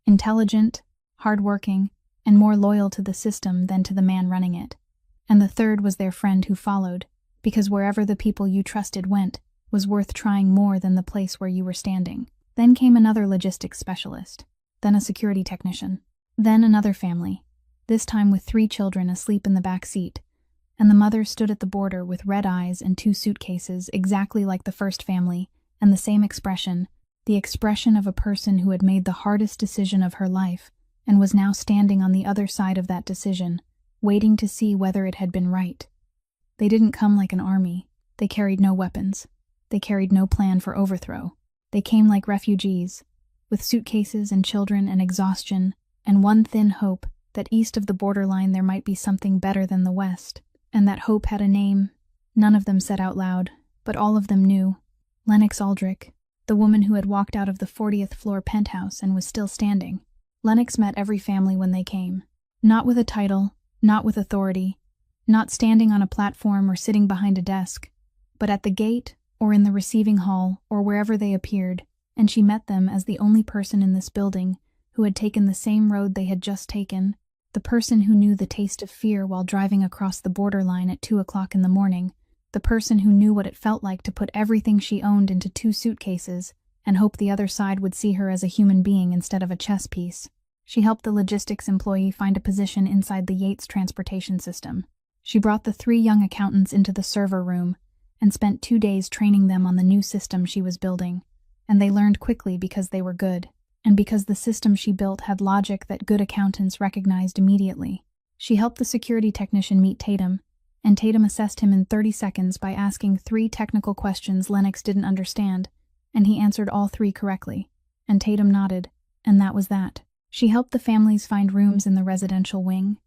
Intelligent, hard-working, and more loyal to the system than to the man running it. And the third was their friend who followed, because wherever the people you trusted went was worth trying more than the place where you were standing. Then came another logistics specialist, then a security technician, then another family, this time with 3 children asleep in the back seat, and the mother stood at the border with red eyes and 2 suitcases exactly like the first family, and the same expression, the expression of a person who had made the hardest decision of her life and was now standing on the other side of that decision, waiting to see whether it had been right. They didn't come like an army. They carried no weapons. They carried no plan for overthrow. They came like refugees, with suitcases and children and exhaustion, and one thin hope that east of the borderline there might be something better than the west. And that hope had a name. None of them said out loud, but all of them knew. Lennox Aldrich, the woman who had walked out of the 40th floor penthouse and was still standing. Lennox met every family when they came. Not with a title, not with authority, not standing on a platform or sitting behind a desk, but at the gate or in the receiving hall or wherever they appeared, and she met them as the only person in this building who had taken the same road they had just taken, the person who knew the taste of fear while driving across the borderline at 2 o'clock in the morning, the person who knew what it felt like to put everything she owned into 2 suitcases and hope the other side would see her as a human being instead of a chess piece. She helped the logistics employee find a position inside the Yates transportation system. She brought the 3 young accountants into the server room and spent 2 days training them on the new system she was building, and they learned quickly because they were good, and because the system she built had logic that good accountants recognized immediately. She helped the security technician meet Tatum, and Tatum assessed him in 30 seconds by asking 3 technical questions Lennox didn't understand, and he answered all 3 correctly, and Tatum nodded, and that was that. She helped the families find rooms in the residential wing,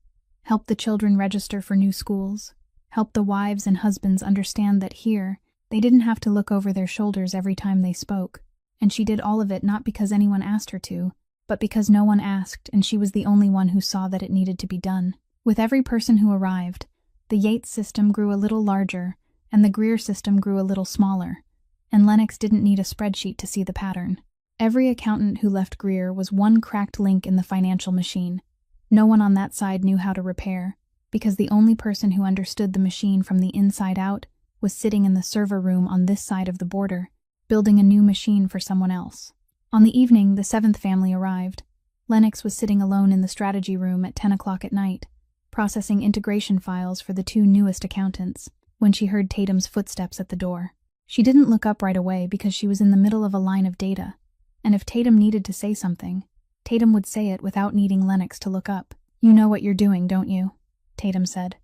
helped the children register for new schools, helped the wives and husbands understand that here, they didn't have to look over their shoulders every time they spoke, and she did all of it not because anyone asked her to, but because no one asked and she was the only one who saw that it needed to be done. With every person who arrived, the Yates system grew a little larger, and the Greer system grew a little smaller, and Lennox didn't need a spreadsheet to see the pattern. Every accountant who left Greer was one cracked link in the financial machine. No one on that side knew how to repair, because the only person who understood the machine from the inside out was sitting in the server room on this side of the border, building a new machine for someone else. On the evening the 7th family arrived. Lennox was sitting alone in the strategy room at 10 o'clock at night, processing integration files for the 2 newest accountants, when she heard Tatum's footsteps at the door. She didn't look up right away because she was in the middle of a line of data, and if Tatum needed to say something, Tatum would say it without needing Lennox to look up. "You know what you're doing, don't you?" Tatum said.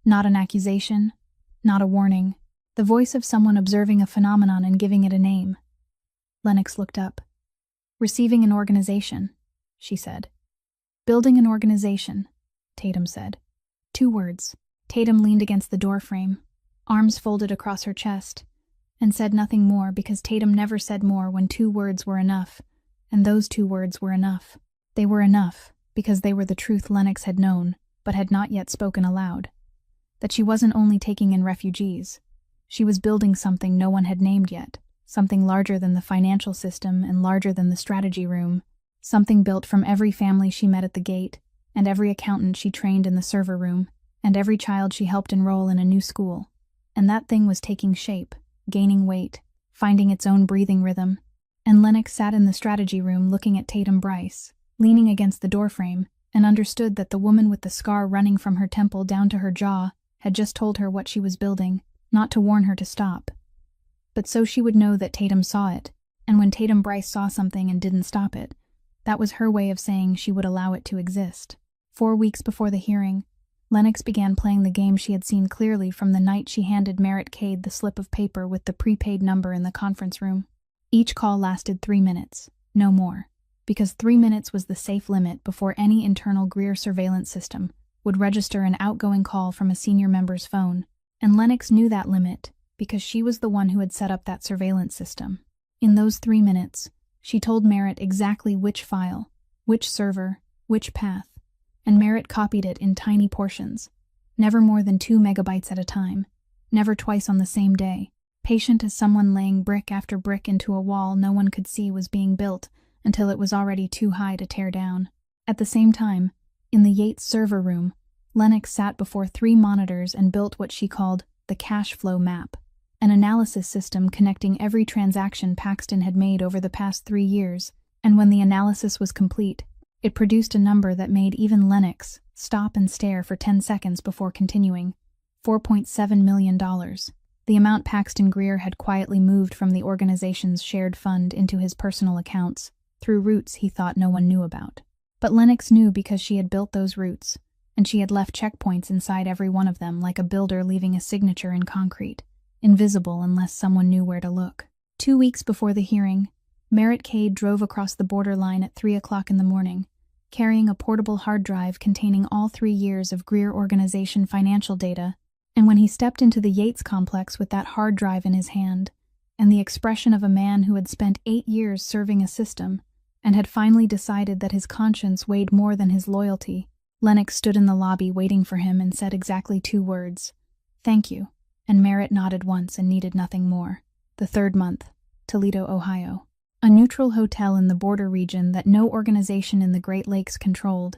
Not an accusation, not a warning. The voice of someone observing a phenomenon and giving it a name. Lennox looked up. "Receiving an organization," she said. "Building an organization," Tatum said. 2 words. Tatum leaned against the doorframe. arms folded across her chest, and said nothing more because Tatum never said more when 2 words were enough, and those 2 words were enough. They were enough because they were the truth Lennox had known, but had not yet spoken aloud. That she wasn't only taking in refugees. She was building something no one had named yet, something larger than the financial system and larger than the strategy room, something built from every family she met at the gate, and every accountant she trained in the server room, and every child she helped enroll in a new school. And that thing was taking shape, gaining weight, finding its own breathing rhythm. And Lennox sat in the strategy room looking at Tatum Bryce, leaning against the doorframe, and understood that the woman with the scar running from her temple down to her jaw had just told her what she was building, not to warn her to stop. But so she would know that Tatum saw it, and when Tatum Bryce saw something and didn't stop it, that was her way of saying she would allow it to exist. 4 weeks before the hearing, Lennox began playing the game she had seen clearly from the night she handed Merritt Cade the slip of paper with the prepaid number in the conference room. Each call lasted 3 minutes, no more, because 3 minutes was the safe limit before any internal Greer surveillance system would register an outgoing call from a senior member's phone, and Lennox knew that limit because she was the one who had set up that surveillance system. In those 3 minutes, she told Merritt exactly which file, which server, which path, and Merritt copied it in tiny portions, never more than 2 megabytes at a time, never twice on the same day, patient as someone laying brick after brick into a wall no one could see was being built until it was already too high to tear down. At the same time, in the Yates server room, Lennox sat before 3 monitors and built what she called the cash flow map, an analysis system connecting every transaction Paxton had made over the past 3 years, and when the analysis was complete, it produced a number that made even Lennox stop and stare for 10 seconds before continuing: $4.7 million. The amount Paxton Greer had quietly moved from the organization's shared fund into his personal accounts, through routes he thought no one knew about. But Lennox knew because she had built those routes, and she had left checkpoints inside every one of them like a builder leaving a signature in concrete, invisible unless someone knew where to look. 2 weeks before the hearing, Merritt Cade drove across the borderline at 3 o'clock in the morning, carrying a portable hard drive containing all 3 years of Greer organization financial data, and when he stepped into the Yates complex with that hard drive in his hand, and the expression of a man who had spent 8 years serving a system, and had finally decided that his conscience weighed more than his loyalty, Lennox stood in the lobby waiting for him and said exactly 2 words: "Thank you," and Merritt nodded once and needed nothing more. The 3rd month, Toledo, Ohio. A neutral hotel in the border region that no organization in the Great Lakes controlled,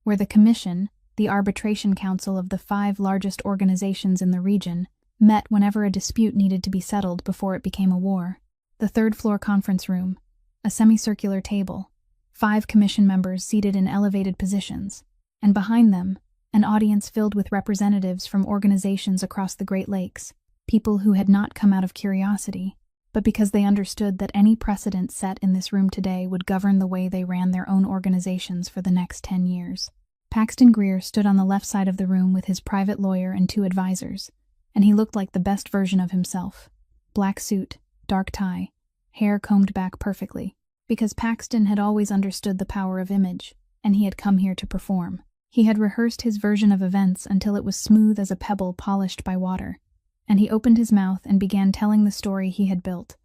where the Commission, the arbitration council of the 5 largest organizations in the region, met whenever a dispute needed to be settled before it became a war. The 3rd floor conference room, a semicircular table, 5 commission members seated in elevated positions, and behind them, an audience filled with representatives from organizations across the Great Lakes, people who had not come out of curiosity, but because they understood that any precedent set in this room today would govern the way they ran their own organizations for the next 10 years. Paxton Greer stood on the left side of the room with his private lawyer and 2 advisors, and he looked like the best version of himself. Black suit, dark tie, hair combed back perfectly, because Paxton had always understood the power of image, and he had come here to perform. He had rehearsed his version of events until it was smooth as a pebble polished by water, and he opened his mouth and began telling the story he had built,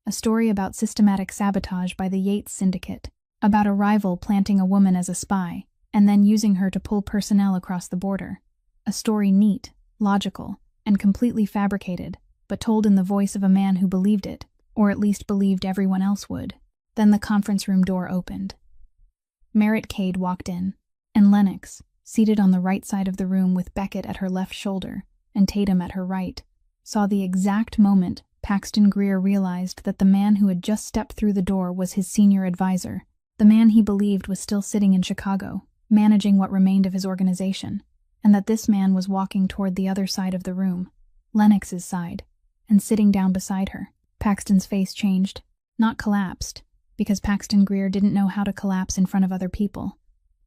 a story about systematic sabotage by the Yates Syndicate, about a rival planting a woman as a spy, and then using her to pull personnel across the border. A story neat, logical, and completely fabricated, but told in the voice of a man who believed it, or at least believed everyone else would. Then the conference room door opened. Merritt Cade walked in, and Lennox, seated on the right side of the room with Beckett at her left shoulder and Tatum at her right, saw the exact moment Paxton Greer realized that the man who had just stepped through the door was his senior advisor, the man he believed was still sitting in Chicago, managing what remained of his organization, and that this man was walking toward the other side of the room, Lennox's side, and sitting down beside her. Paxton's face changed, not collapsed, because Paxton Greer didn't know how to collapse in front of other people,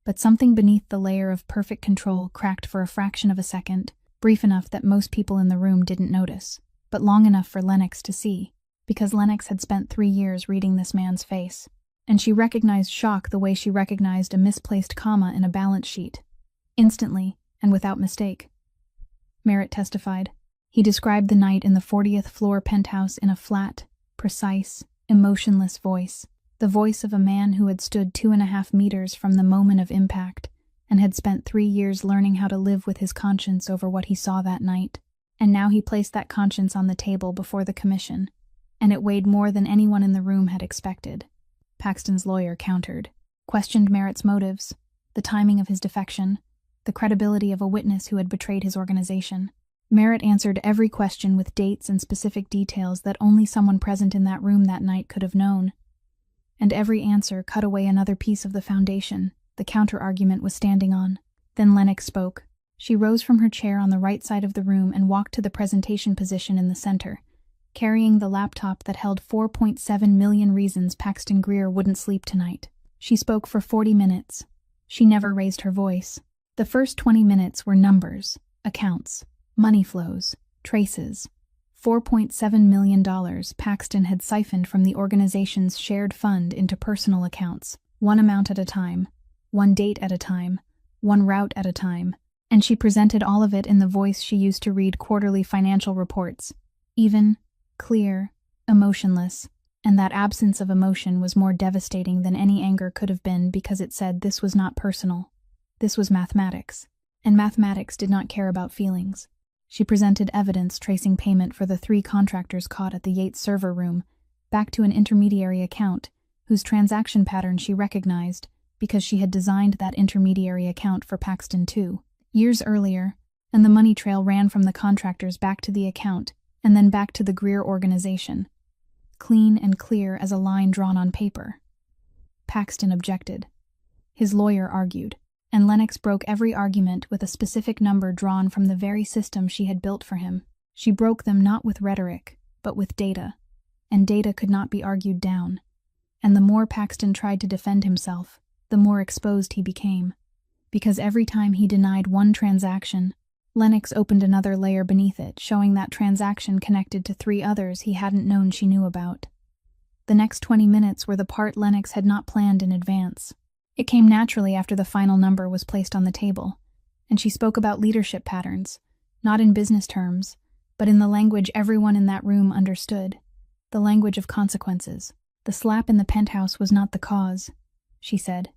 but something beneath the layer of perfect control cracked for a fraction of a second, brief enough that most people in the room didn't notice, but long enough for Lennox to see, because Lennox had spent 3 years reading this man's face, and she recognized shock the way she recognized a misplaced comma in a balance sheet. Instantly, and without mistake. Merritt testified. He described the night in the 40th floor penthouse in a flat, precise, emotionless voice, the voice of a man who had stood 2.5 meters from the moment of impact and had spent 3 years learning how to live with his conscience over what he saw that night. And now he placed that conscience on the table before the commission, and it weighed more than anyone in the room had expected. Paxton's lawyer countered, questioned Merritt's motives, the timing of his defection, the credibility of a witness who had betrayed his organization. Merritt answered every question with dates and specific details that only someone present in that room that night could have known. And every answer cut away another piece of the foundation the counter-argument was standing on. Then Lennox spoke. She rose from her chair on the right side of the room and walked to the presentation position in the center, carrying the laptop that held 4.7 million reasons Paxton Greer wouldn't sleep tonight. She spoke for 40 minutes. She never raised her voice. The first 20 minutes were numbers, accounts, money flows, traces. $4.7 million Paxton had siphoned from the organization's shared fund into personal accounts, one amount at a time, one date at a time, one route at a time, and she presented all of it in the voice she used to read quarterly financial reports. Even, clear, emotionless, and that absence of emotion was more devastating than any anger could have been because it said this was not personal. This was mathematics, and mathematics did not care about feelings. She presented evidence tracing payment for the 3 contractors caught at the Yates server room back to an intermediary account whose transaction pattern she recognized because she had designed that intermediary account for Paxton too, years earlier, and the money trail ran from the contractors back to the account and then back to the Greer organization, clean and clear as a line drawn on paper. Paxton objected. His lawyer argued, and Lennox broke every argument with a specific number drawn from the very system she had built for him. She broke them not with rhetoric, but with data, and data could not be argued down. And the more Paxton tried to defend himself, the more exposed he became. Because every time he denied one transaction, Lennox opened another layer beneath it, showing that transaction connected to 3 others he hadn't known she knew about. The next 20 minutes were the part Lennox had not planned in advance. It came naturally after the final number was placed on the table, and she spoke about leadership patterns, not in business terms, but in the language everyone in that room understood, the language of consequences. The slap in the penthouse was not the cause, she said.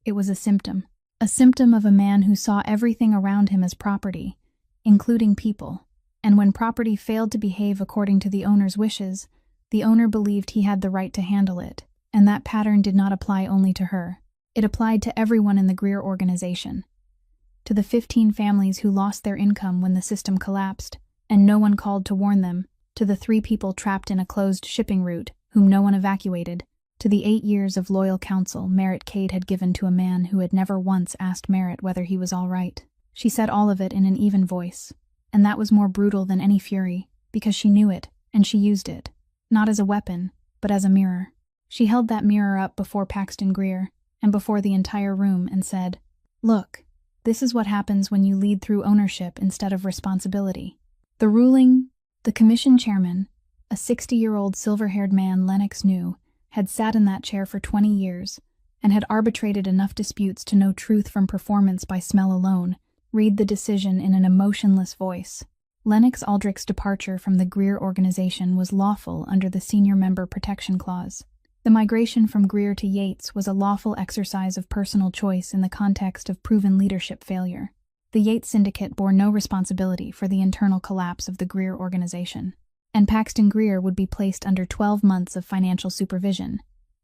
It was a symptom of a man who saw everything around him as property, including people, and when property failed to behave according to the owner's wishes, the owner believed he had the right to handle it, and that pattern did not apply only to her. It applied to everyone in the Greer organization, to the 15 families who lost their income when the system collapsed, and no one called to warn them, to the 3 people trapped in a closed shipping route, whom no one evacuated, to the 8 years of loyal counsel Merritt Cade had given to a man who had never once asked Merritt whether he was all right. She said all of it in an even voice, and that was more brutal than any fury, because she knew it, and she used it, not as a weapon, but as a mirror. She held that mirror up before Paxton Greer, and before the entire room, and said, "Look, this is what happens when you lead through ownership instead of responsibility." The commission chairman, a 60-year-old silver-haired man Lennox knew, had sat in that chair for 20 years, and had arbitrated enough disputes to know truth from performance by smell alone, read the decision in an emotionless voice. Lennox Aldrich's departure from the Greer organization was lawful under the Senior Member Protection Clause. The migration from Greer to Yates was a lawful exercise of personal choice in the context of proven leadership failure. The Yates Syndicate bore no responsibility for the internal collapse of the Greer organization, and Paxton Greer would be placed under 12 months of financial supervision,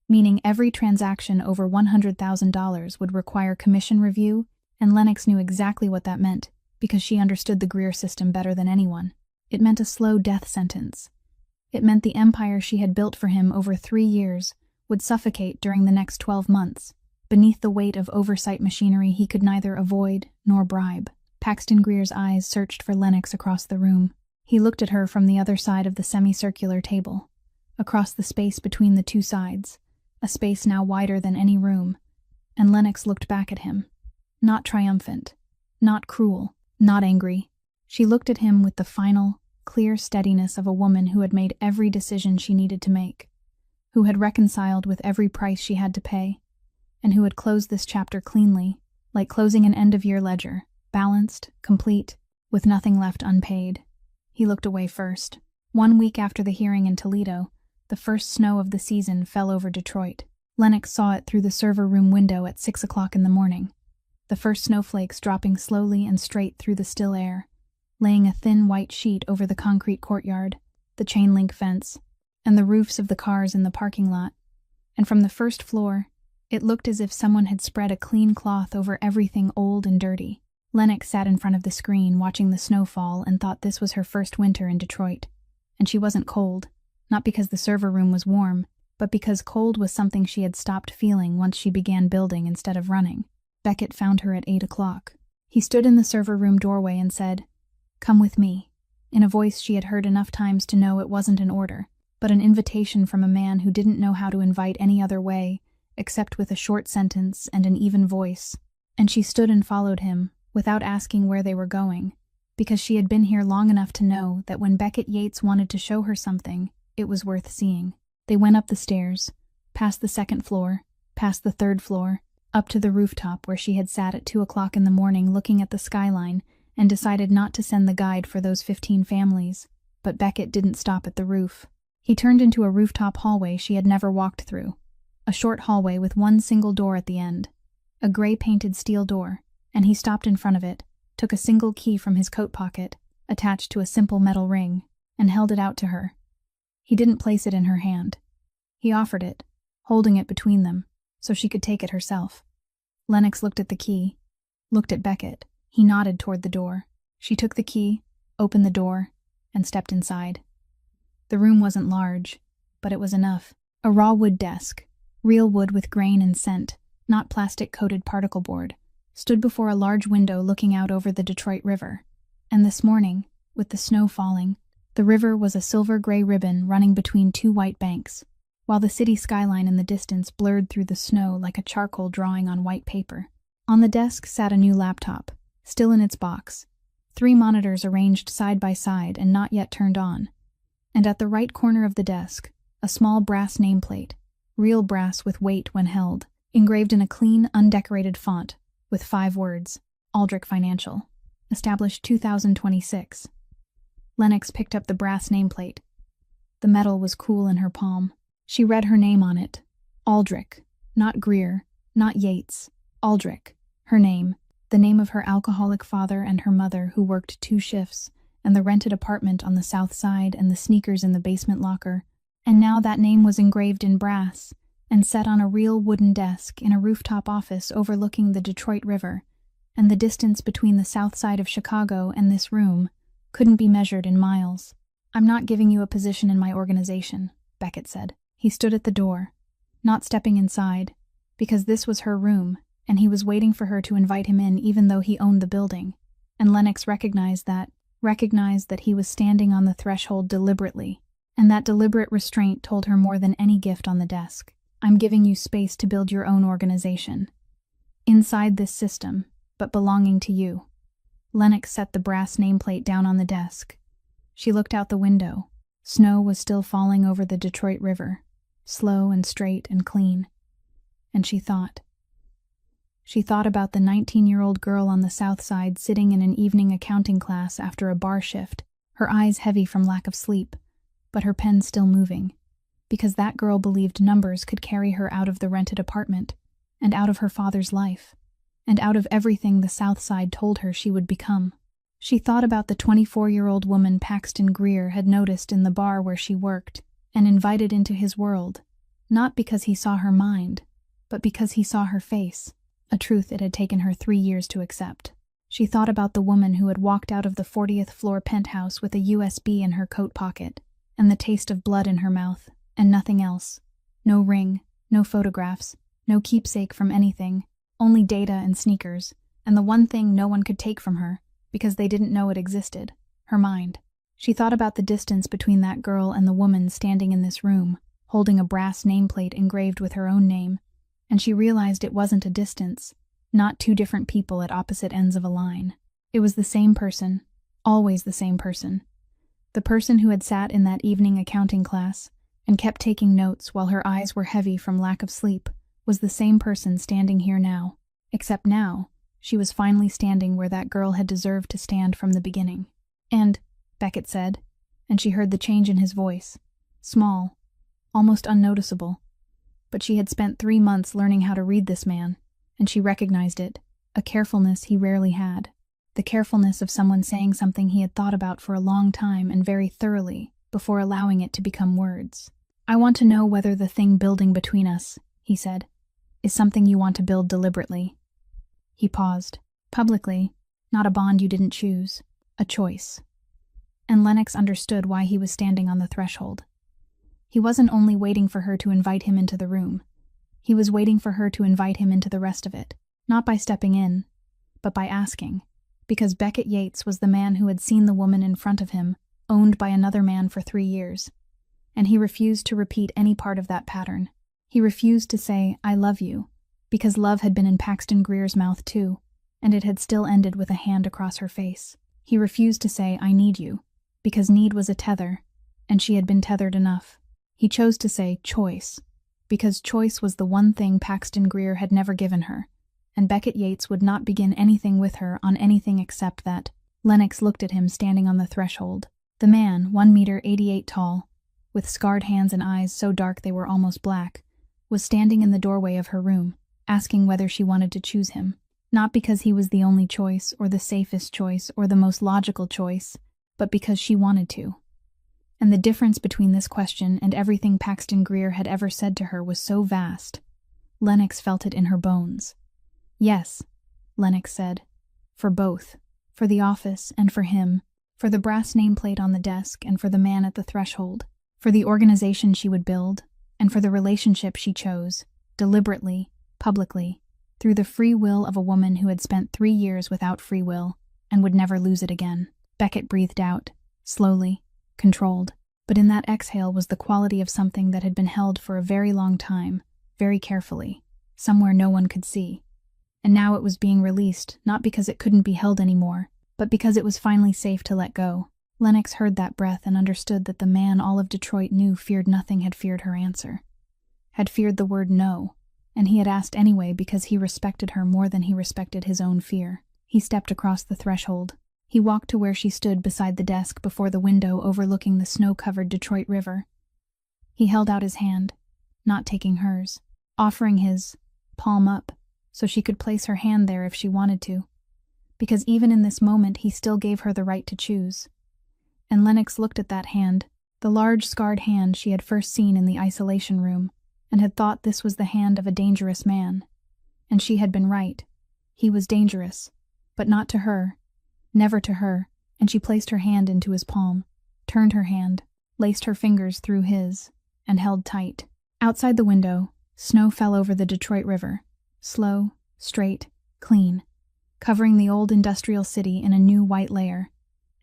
meaning every transaction over $100,000 would require commission review, and Lennox knew exactly what that meant because she understood the Greer system better than anyone. It meant a slow death sentence. It meant the empire she had built for him over 3 years would suffocate during the next 12 months, beneath the weight of oversight machinery he could neither avoid nor bribe. Paxton Greer's eyes searched for Lennox across the room. He looked at her from the other side of the semicircular table, across the space between the 2 sides, a space now wider than any room, and Lennox looked back at him. Not triumphant, not cruel, not angry. She looked at him with the final, clear steadiness of a woman who had made every decision she needed to make, who had reconciled with every price she had to pay, and who had closed this chapter cleanly, like closing an end-of-year ledger, balanced, complete, with nothing left unpaid. He looked away first. 1 week after the hearing in Toledo, the first snow of the season fell over Detroit. Lennox saw it through the server room window at 6 o'clock in the morning. The first snowflakes dropping slowly and straight through the still air, laying a thin white sheet over the concrete courtyard, the chain-link fence, and the roofs of the cars in the parking lot. And from the first floor, it looked as if someone had spread a clean cloth over everything old and dirty. Lennox sat in front of the screen watching the snow fall and thought this was her first winter in Detroit. And she wasn't cold, not because the server room was warm, but because cold was something she had stopped feeling once she began building instead of running. Beckett found her at 8 o'clock. He stood in the server room doorway and said, "Come with me," in a voice she had heard enough times to know it wasn't an order, but an invitation from a man who didn't know how to invite any other way, except with a short sentence and an even voice. And she stood and followed him, without asking where they were going, because she had been here long enough to know that when Beckett Yates wanted to show her something, it was worth seeing. They went up the stairs, past the second floor, past the third floor, up to the rooftop where she had sat at 2 o'clock in the morning looking at the skyline and decided not to send the guide for those 15 families, but Beckett didn't stop at the roof. He turned into a rooftop hallway she had never walked through, a short hallway with one single door at the end, a gray-painted steel door, and he stopped in front of it, took a single key from his coat pocket, attached to a simple metal ring, and held it out to her. He didn't place it in her hand. He offered it, holding it between them, so she could take it herself. Lennox looked at the key, looked at Beckett. He nodded toward the door. She took the key, opened the door, and stepped inside. The room wasn't large, but it was enough. A raw wood desk, real wood with grain and scent, not plastic-coated particle board, stood before a large window looking out over the Detroit River. And this morning, with the snow falling, the river was a silver-gray ribbon running between two white banks, while the city skyline in the distance blurred through the snow like a charcoal drawing on white paper. On the desk sat a new laptop, still in its box, 3 monitors arranged side by side and not yet turned on. And at the right corner of the desk, a small brass nameplate, real brass with weight when held, engraved in a clean, undecorated font, with 5 words, Aldrich Financial, established 2026. Lennox picked up the brass nameplate. The metal was cool in her palm. She read her name on it. Aldrich, not Greer, not Yates. Aldrich, her name, the name of her alcoholic father and her mother who worked 2 shifts, and the rented apartment on the south side and the sneakers in the basement locker. And now that name was engraved in brass, and set on a real wooden desk in a rooftop office overlooking the Detroit River, and the distance between the south side of Chicago and this room couldn't be measured in miles. "I'm not giving you a position in my organization," Beckett said. He stood at the door, not stepping inside, because this was her room, and he was waiting for her to invite him in even though he owned the building, and Lennox recognized that he was standing on the threshold deliberately, and that deliberate restraint told her more than any gift on the desk. "I'm giving you space to build your own organization. Inside this system, but belonging to you." Lennox set the brass nameplate down on the desk. She looked out the window. Snow was still falling over the Detroit River, slow and straight and clean. And she thought. She thought about the 19-year-old girl on the south side sitting in an evening accounting class after a bar shift, her eyes heavy from lack of sleep, but her pen still moving, because that girl believed numbers could carry her out of the rented apartment, and out of her father's life, and out of everything the South Side told her she would become. She thought about the 24-year-old woman Paxton Greer had noticed in the bar where she worked, and invited into his world, not because he saw her mind, but because he saw her face, a truth it had taken her 3 years to accept. She thought about the woman who had walked out of the 40th floor penthouse with a USB in her coat pocket, and the taste of blood in her mouth, and nothing else. No ring, no photographs, no keepsake from anything, only data and sneakers, and the one thing no one could take from her, because they didn't know it existed, her mind. She thought about the distance between that girl and the woman standing in this room, holding a brass nameplate engraved with her own name, and she realized it wasn't a distance, not 2 different people at opposite ends of a line. It was the same person, always the same person. The person who had sat in that evening accounting class and kept taking notes while her eyes were heavy from lack of sleep was the same person standing here now, except now she was finally standing where that girl had deserved to stand from the beginning. And, Beckett said, and she heard the change in his voice. Small, almost unnoticeable. But she had spent 3 months learning how to read this man, and she recognized it, a carefulness he rarely had. The carefulness of someone saying something he had thought about for a long time and very thoroughly before allowing it to become words. I want to know whether the thing building between us, he said, is something you want to build deliberately. He paused. Publicly, not a bond you didn't choose, a choice. And Lennox understood why he was standing on the threshold. He wasn't only waiting for her to invite him into the room. He was waiting for her to invite him into the rest of it, not by stepping in, but by asking, because Beckett Yates was the man who had seen the woman in front of him, owned by another man for 3 years. And he refused to repeat any part of that pattern. He refused to say, I love you, because love had been in Paxton Greer's mouth too, and it had still ended with a hand across her face. He refused to say, I need you, because need was a tether, and she had been tethered enough. He chose to say, choice, because choice was the one thing Paxton Greer had never given her, and Beckett Yates would not begin anything with her on anything except that. Lennox looked at him standing on the threshold. The man, 1.88 meters tall, with scarred hands and eyes so dark they were almost black, was standing in the doorway of her room, asking whether she wanted to choose him. Not because he was the only choice, or the safest choice, or the most logical choice, but because she wanted to. And the difference between this question and everything Paxton Greer had ever said to her was so vast. Lennox felt it in her bones. Yes, Lennox said. For both. For the office and for him. For the brass nameplate on the desk and for the man at the threshold. For the organization she would build, and for the relationship she chose, deliberately, publicly, through the free will of a woman who had spent 3 years without free will and would never lose it again. Beckett breathed out, slowly, controlled, but in that exhale was the quality of something that had been held for a very long time, very carefully, somewhere no one could see. And now it was being released, not because it couldn't be held anymore, but because it was finally safe to let go. Lennox heard that breath and understood that the man all of Detroit knew feared nothing had feared her answer. Had feared the word no, and he had asked anyway because he respected her more than he respected his own fear. He stepped across the threshold. He walked to where she stood beside the desk before the window overlooking the snow-covered Detroit River. He held out his hand, not taking hers, offering his, palm up, so she could place her hand there if she wanted to. Because even in this moment he still gave her the right to choose. And Lennox looked at that hand, the large scarred hand she had first seen in the isolation room, and had thought this was the hand of a dangerous man. And she had been right. He was dangerous, but not to her, never to her, and she placed her hand into his palm, turned her hand, laced her fingers through his, and held tight. Outside the window, snow fell over the Detroit River, slow, straight, clean, covering the old industrial city in a new white layer,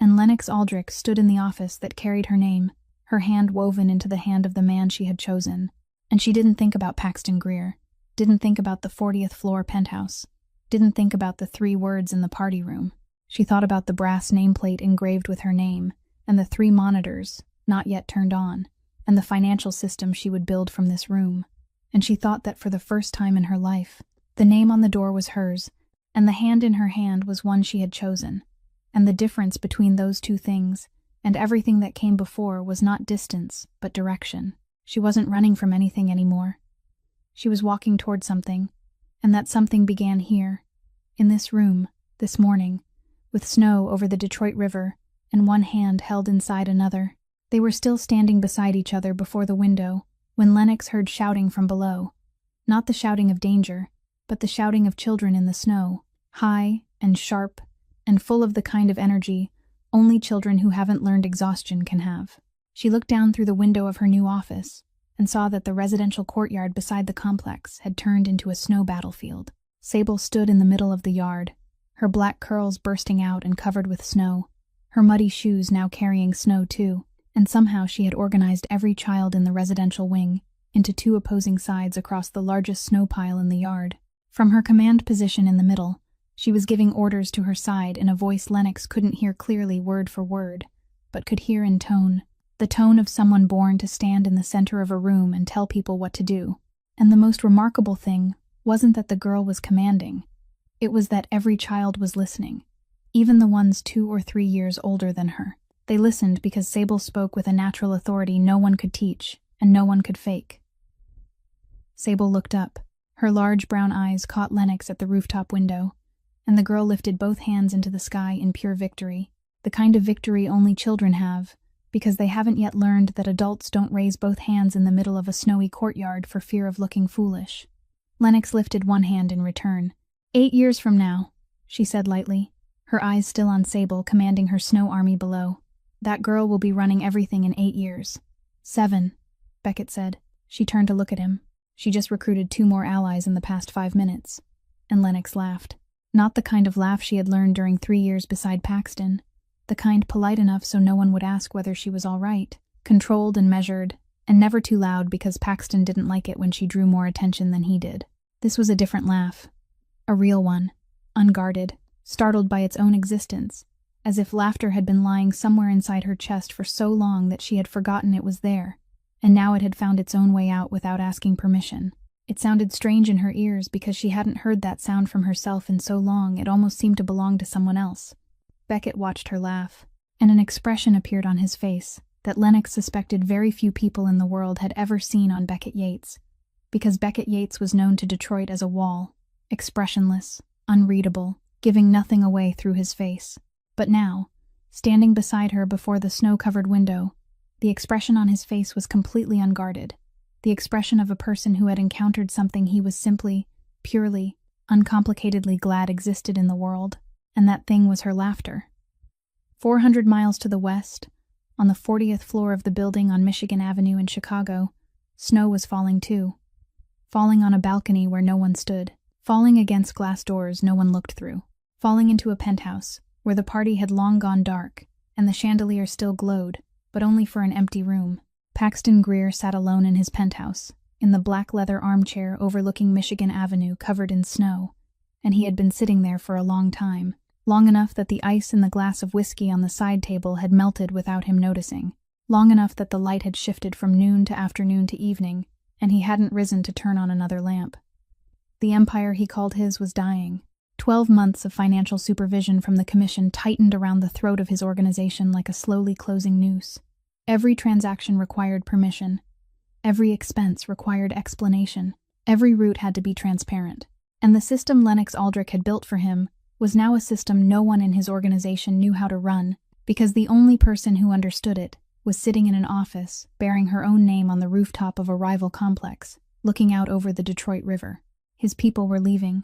and Lennox Aldrich stood in the office that carried her name, her hand woven into the hand of the man she had chosen. And she didn't think about Paxton Greer, didn't think about the 40th floor penthouse, didn't think about the 3 words in the party room. She thought about the brass nameplate engraved with her name, and the 3 monitors, not yet turned on, and the financial system she would build from this room. And she thought that for the first time in her life, the name on the door was hers, and the hand in her hand was one she had chosen. And the difference between those 2 things, and everything that came before, was not distance, but direction. She wasn't running from anything anymore. She was walking toward something, and that something began here, in this room, this morning, with snow over the Detroit River, and one hand held inside another. They were still standing beside each other before the window, when Lennox heard shouting from below. Not the shouting of danger, but the shouting of children in the snow, high and sharp, and full of the kind of energy only children who haven't learned exhaustion can have. She looked down through the window of her new office and saw that the residential courtyard beside the complex had turned into a snow battlefield. Sable stood in the middle of the yard, her black curls bursting out and covered with snow, her muddy shoes now carrying snow too, and somehow she had organized every child in the residential wing into 2 opposing sides across the largest snow pile in the yard. From her command position in the middle, she was giving orders to her side in a voice Lennox couldn't hear clearly word for word, but could hear in tone. The tone of someone born to stand in the center of a room and tell people what to do. And the most remarkable thing wasn't that the girl was commanding. It was that every child was listening, even the ones 2 or 3 years older than her. They listened because Sable spoke with a natural authority no one could teach, and no one could fake. Sable looked up. Her large brown eyes caught Lennox at the rooftop window, and the girl lifted both hands into the sky in pure victory. The kind of victory only children have, because they haven't yet learned that adults don't raise both hands in the middle of a snowy courtyard for fear of looking foolish. Lennox lifted one hand in return. 8 years from now, she said lightly, her eyes still on Sable, commanding her snow army below. That girl will be running everything in 8 years. 7, Beckett said. She turned to look at him. She just recruited 2 more allies in the past 5 minutes. And Lennox laughed. Not the kind of laugh she had learned during 3 years beside Paxton. The kind polite enough so no one would ask whether she was all right. Controlled and measured, and never too loud because Paxton didn't like it when she drew more attention than he did. This was a different laugh. A real one. Unguarded. Startled by its own existence. As if laughter had been lying somewhere inside her chest for so long that she had forgotten it was there, and now it had found its own way out without asking permission. It sounded strange in her ears because she hadn't heard that sound from herself in so long it almost seemed to belong to someone else. Beckett watched her laugh, and an expression appeared on his face that Lennox suspected very few people in the world had ever seen on Beckett Yates, because Beckett Yates was known to Detroit as a wall, expressionless, unreadable, giving nothing away through his face. But now, standing beside her before the snow-covered window, the expression on his face was completely unguarded, the expression of a person who had encountered something he was simply, purely, uncomplicatedly glad existed in the world, and that thing was her laughter. 400 miles to the west, on the 40th floor of the building on Michigan Avenue in Chicago, snow was falling too. Falling on a balcony where no one stood, falling against glass doors no one looked through, falling into a penthouse where the party had long gone dark and the chandelier still glowed, but only for an empty room. Paxton Greer sat alone in his penthouse, in the black leather armchair overlooking Michigan Avenue covered in snow, and he had been sitting there for a long time, long enough that the ice in the glass of whiskey on the side table had melted without him noticing, long enough that the light had shifted from noon to afternoon to evening, and he hadn't risen to turn on another lamp. The empire he called his was dying. 12 months of financial supervision from the commission tightened around the throat of his organization like a slowly closing noose. Every transaction required permission. Every expense required explanation. Every route had to be transparent. And the system Lennox Aldrich had built for him was now a system no one in his organization knew how to run, because the only person who understood it was sitting in an office bearing her own name on the rooftop of a rival complex, looking out over the Detroit River. His people were leaving.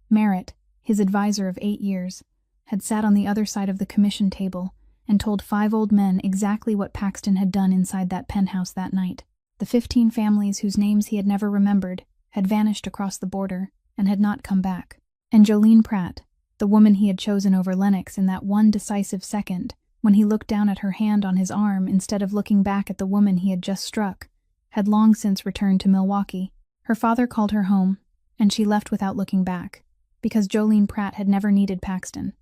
Merritt, his advisor of 8 years, had sat on the other side of the commission table and told 5 old men exactly what Paxton had done inside that penthouse that night. The 15 families whose names he had never remembered had vanished across the border and had not come back. And Jolene Pratt, the woman he had chosen over Lennox in that one decisive second, when he looked down at her hand on his arm instead of looking back at the woman he had just struck, had long since returned to Milwaukee. Her father called her home, and she left without looking back, because Jolene Pratt had never needed Paxton.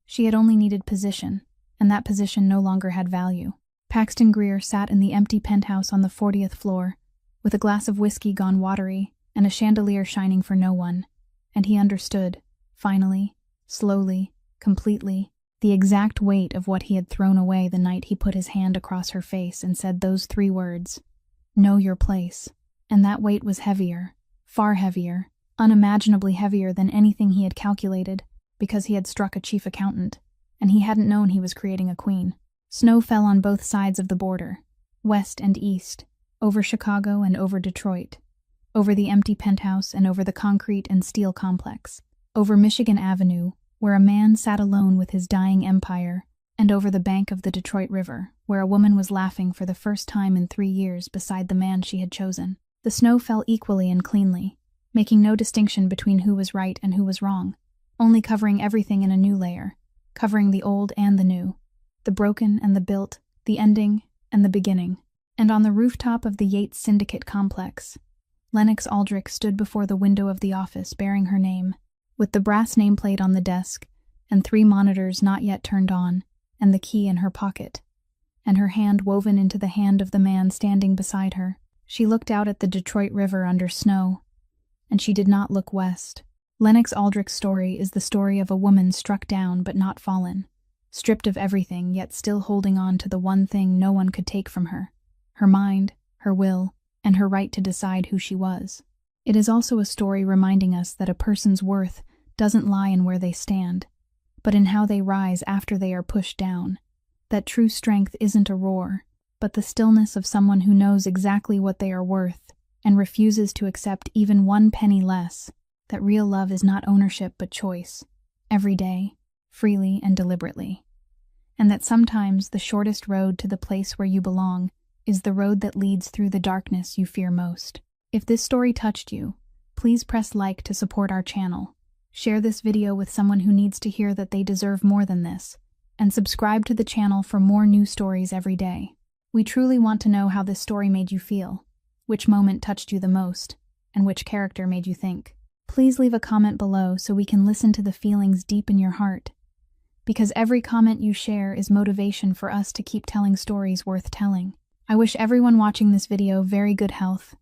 She had only needed position, and that position no longer had value. Paxton Greer sat in the empty penthouse on the 40th floor, with a glass of whiskey gone watery and a chandelier shining for no one, and he understood, finally, slowly, completely, the exact weight of what he had thrown away the night he put his hand across her face and said those 3 words, "Know your place." And that weight was heavier, far heavier, unimaginably heavier than anything he had calculated, because he had struck a chief accountant, and he hadn't known he was creating a queen. Snow fell on both sides of the border, west and east, over Chicago and over Detroit, over the empty penthouse and over the concrete and steel complex, over Michigan Avenue, where a man sat alone with his dying empire, and over the bank of the Detroit River, where a woman was laughing for the first time in 3 years beside the man she had chosen. The snow fell equally and cleanly, making no distinction between who was right and who was wrong, only covering everything in a new layer, covering the old and the new, the broken and the built, the ending and the beginning. And on the rooftop of the Yates Syndicate complex, Lennox Aldrich stood before the window of the office bearing her name, with the brass nameplate on the desk, and 3 monitors not yet turned on, and the key in her pocket, and her hand woven into the hand of the man standing beside her. She looked out at the Detroit River under snow, and she did not look west. Lennox Aldrich's story is the story of a woman struck down but not fallen, stripped of everything, yet still holding on to the one thing no one could take from her: her mind, her will, and her right to decide who she was. It is also a story reminding us that a person's worth doesn't lie in where they stand, but in how they rise after they are pushed down. That true strength isn't a roar, but the stillness of someone who knows exactly what they are worth and refuses to accept even one penny less. That real love is not ownership but choice, every day, freely and deliberately. And that sometimes the shortest road to the place where you belong is the road that leads through the darkness you fear most. If this story touched you, please press like to support our channel. Share this video with someone who needs to hear that they deserve more than this, and subscribe to the channel for more new stories every day. We truly want to know how this story made you feel, which moment touched you the most, and which character made you think. Please leave a comment below so we can listen to the feelings deep in your heart, because every comment you share is motivation for us to keep telling stories worth telling. I wish everyone watching this video very good health,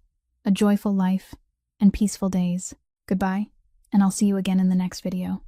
a joyful life, and peaceful days. Goodbye, and I'll see you again in the next video.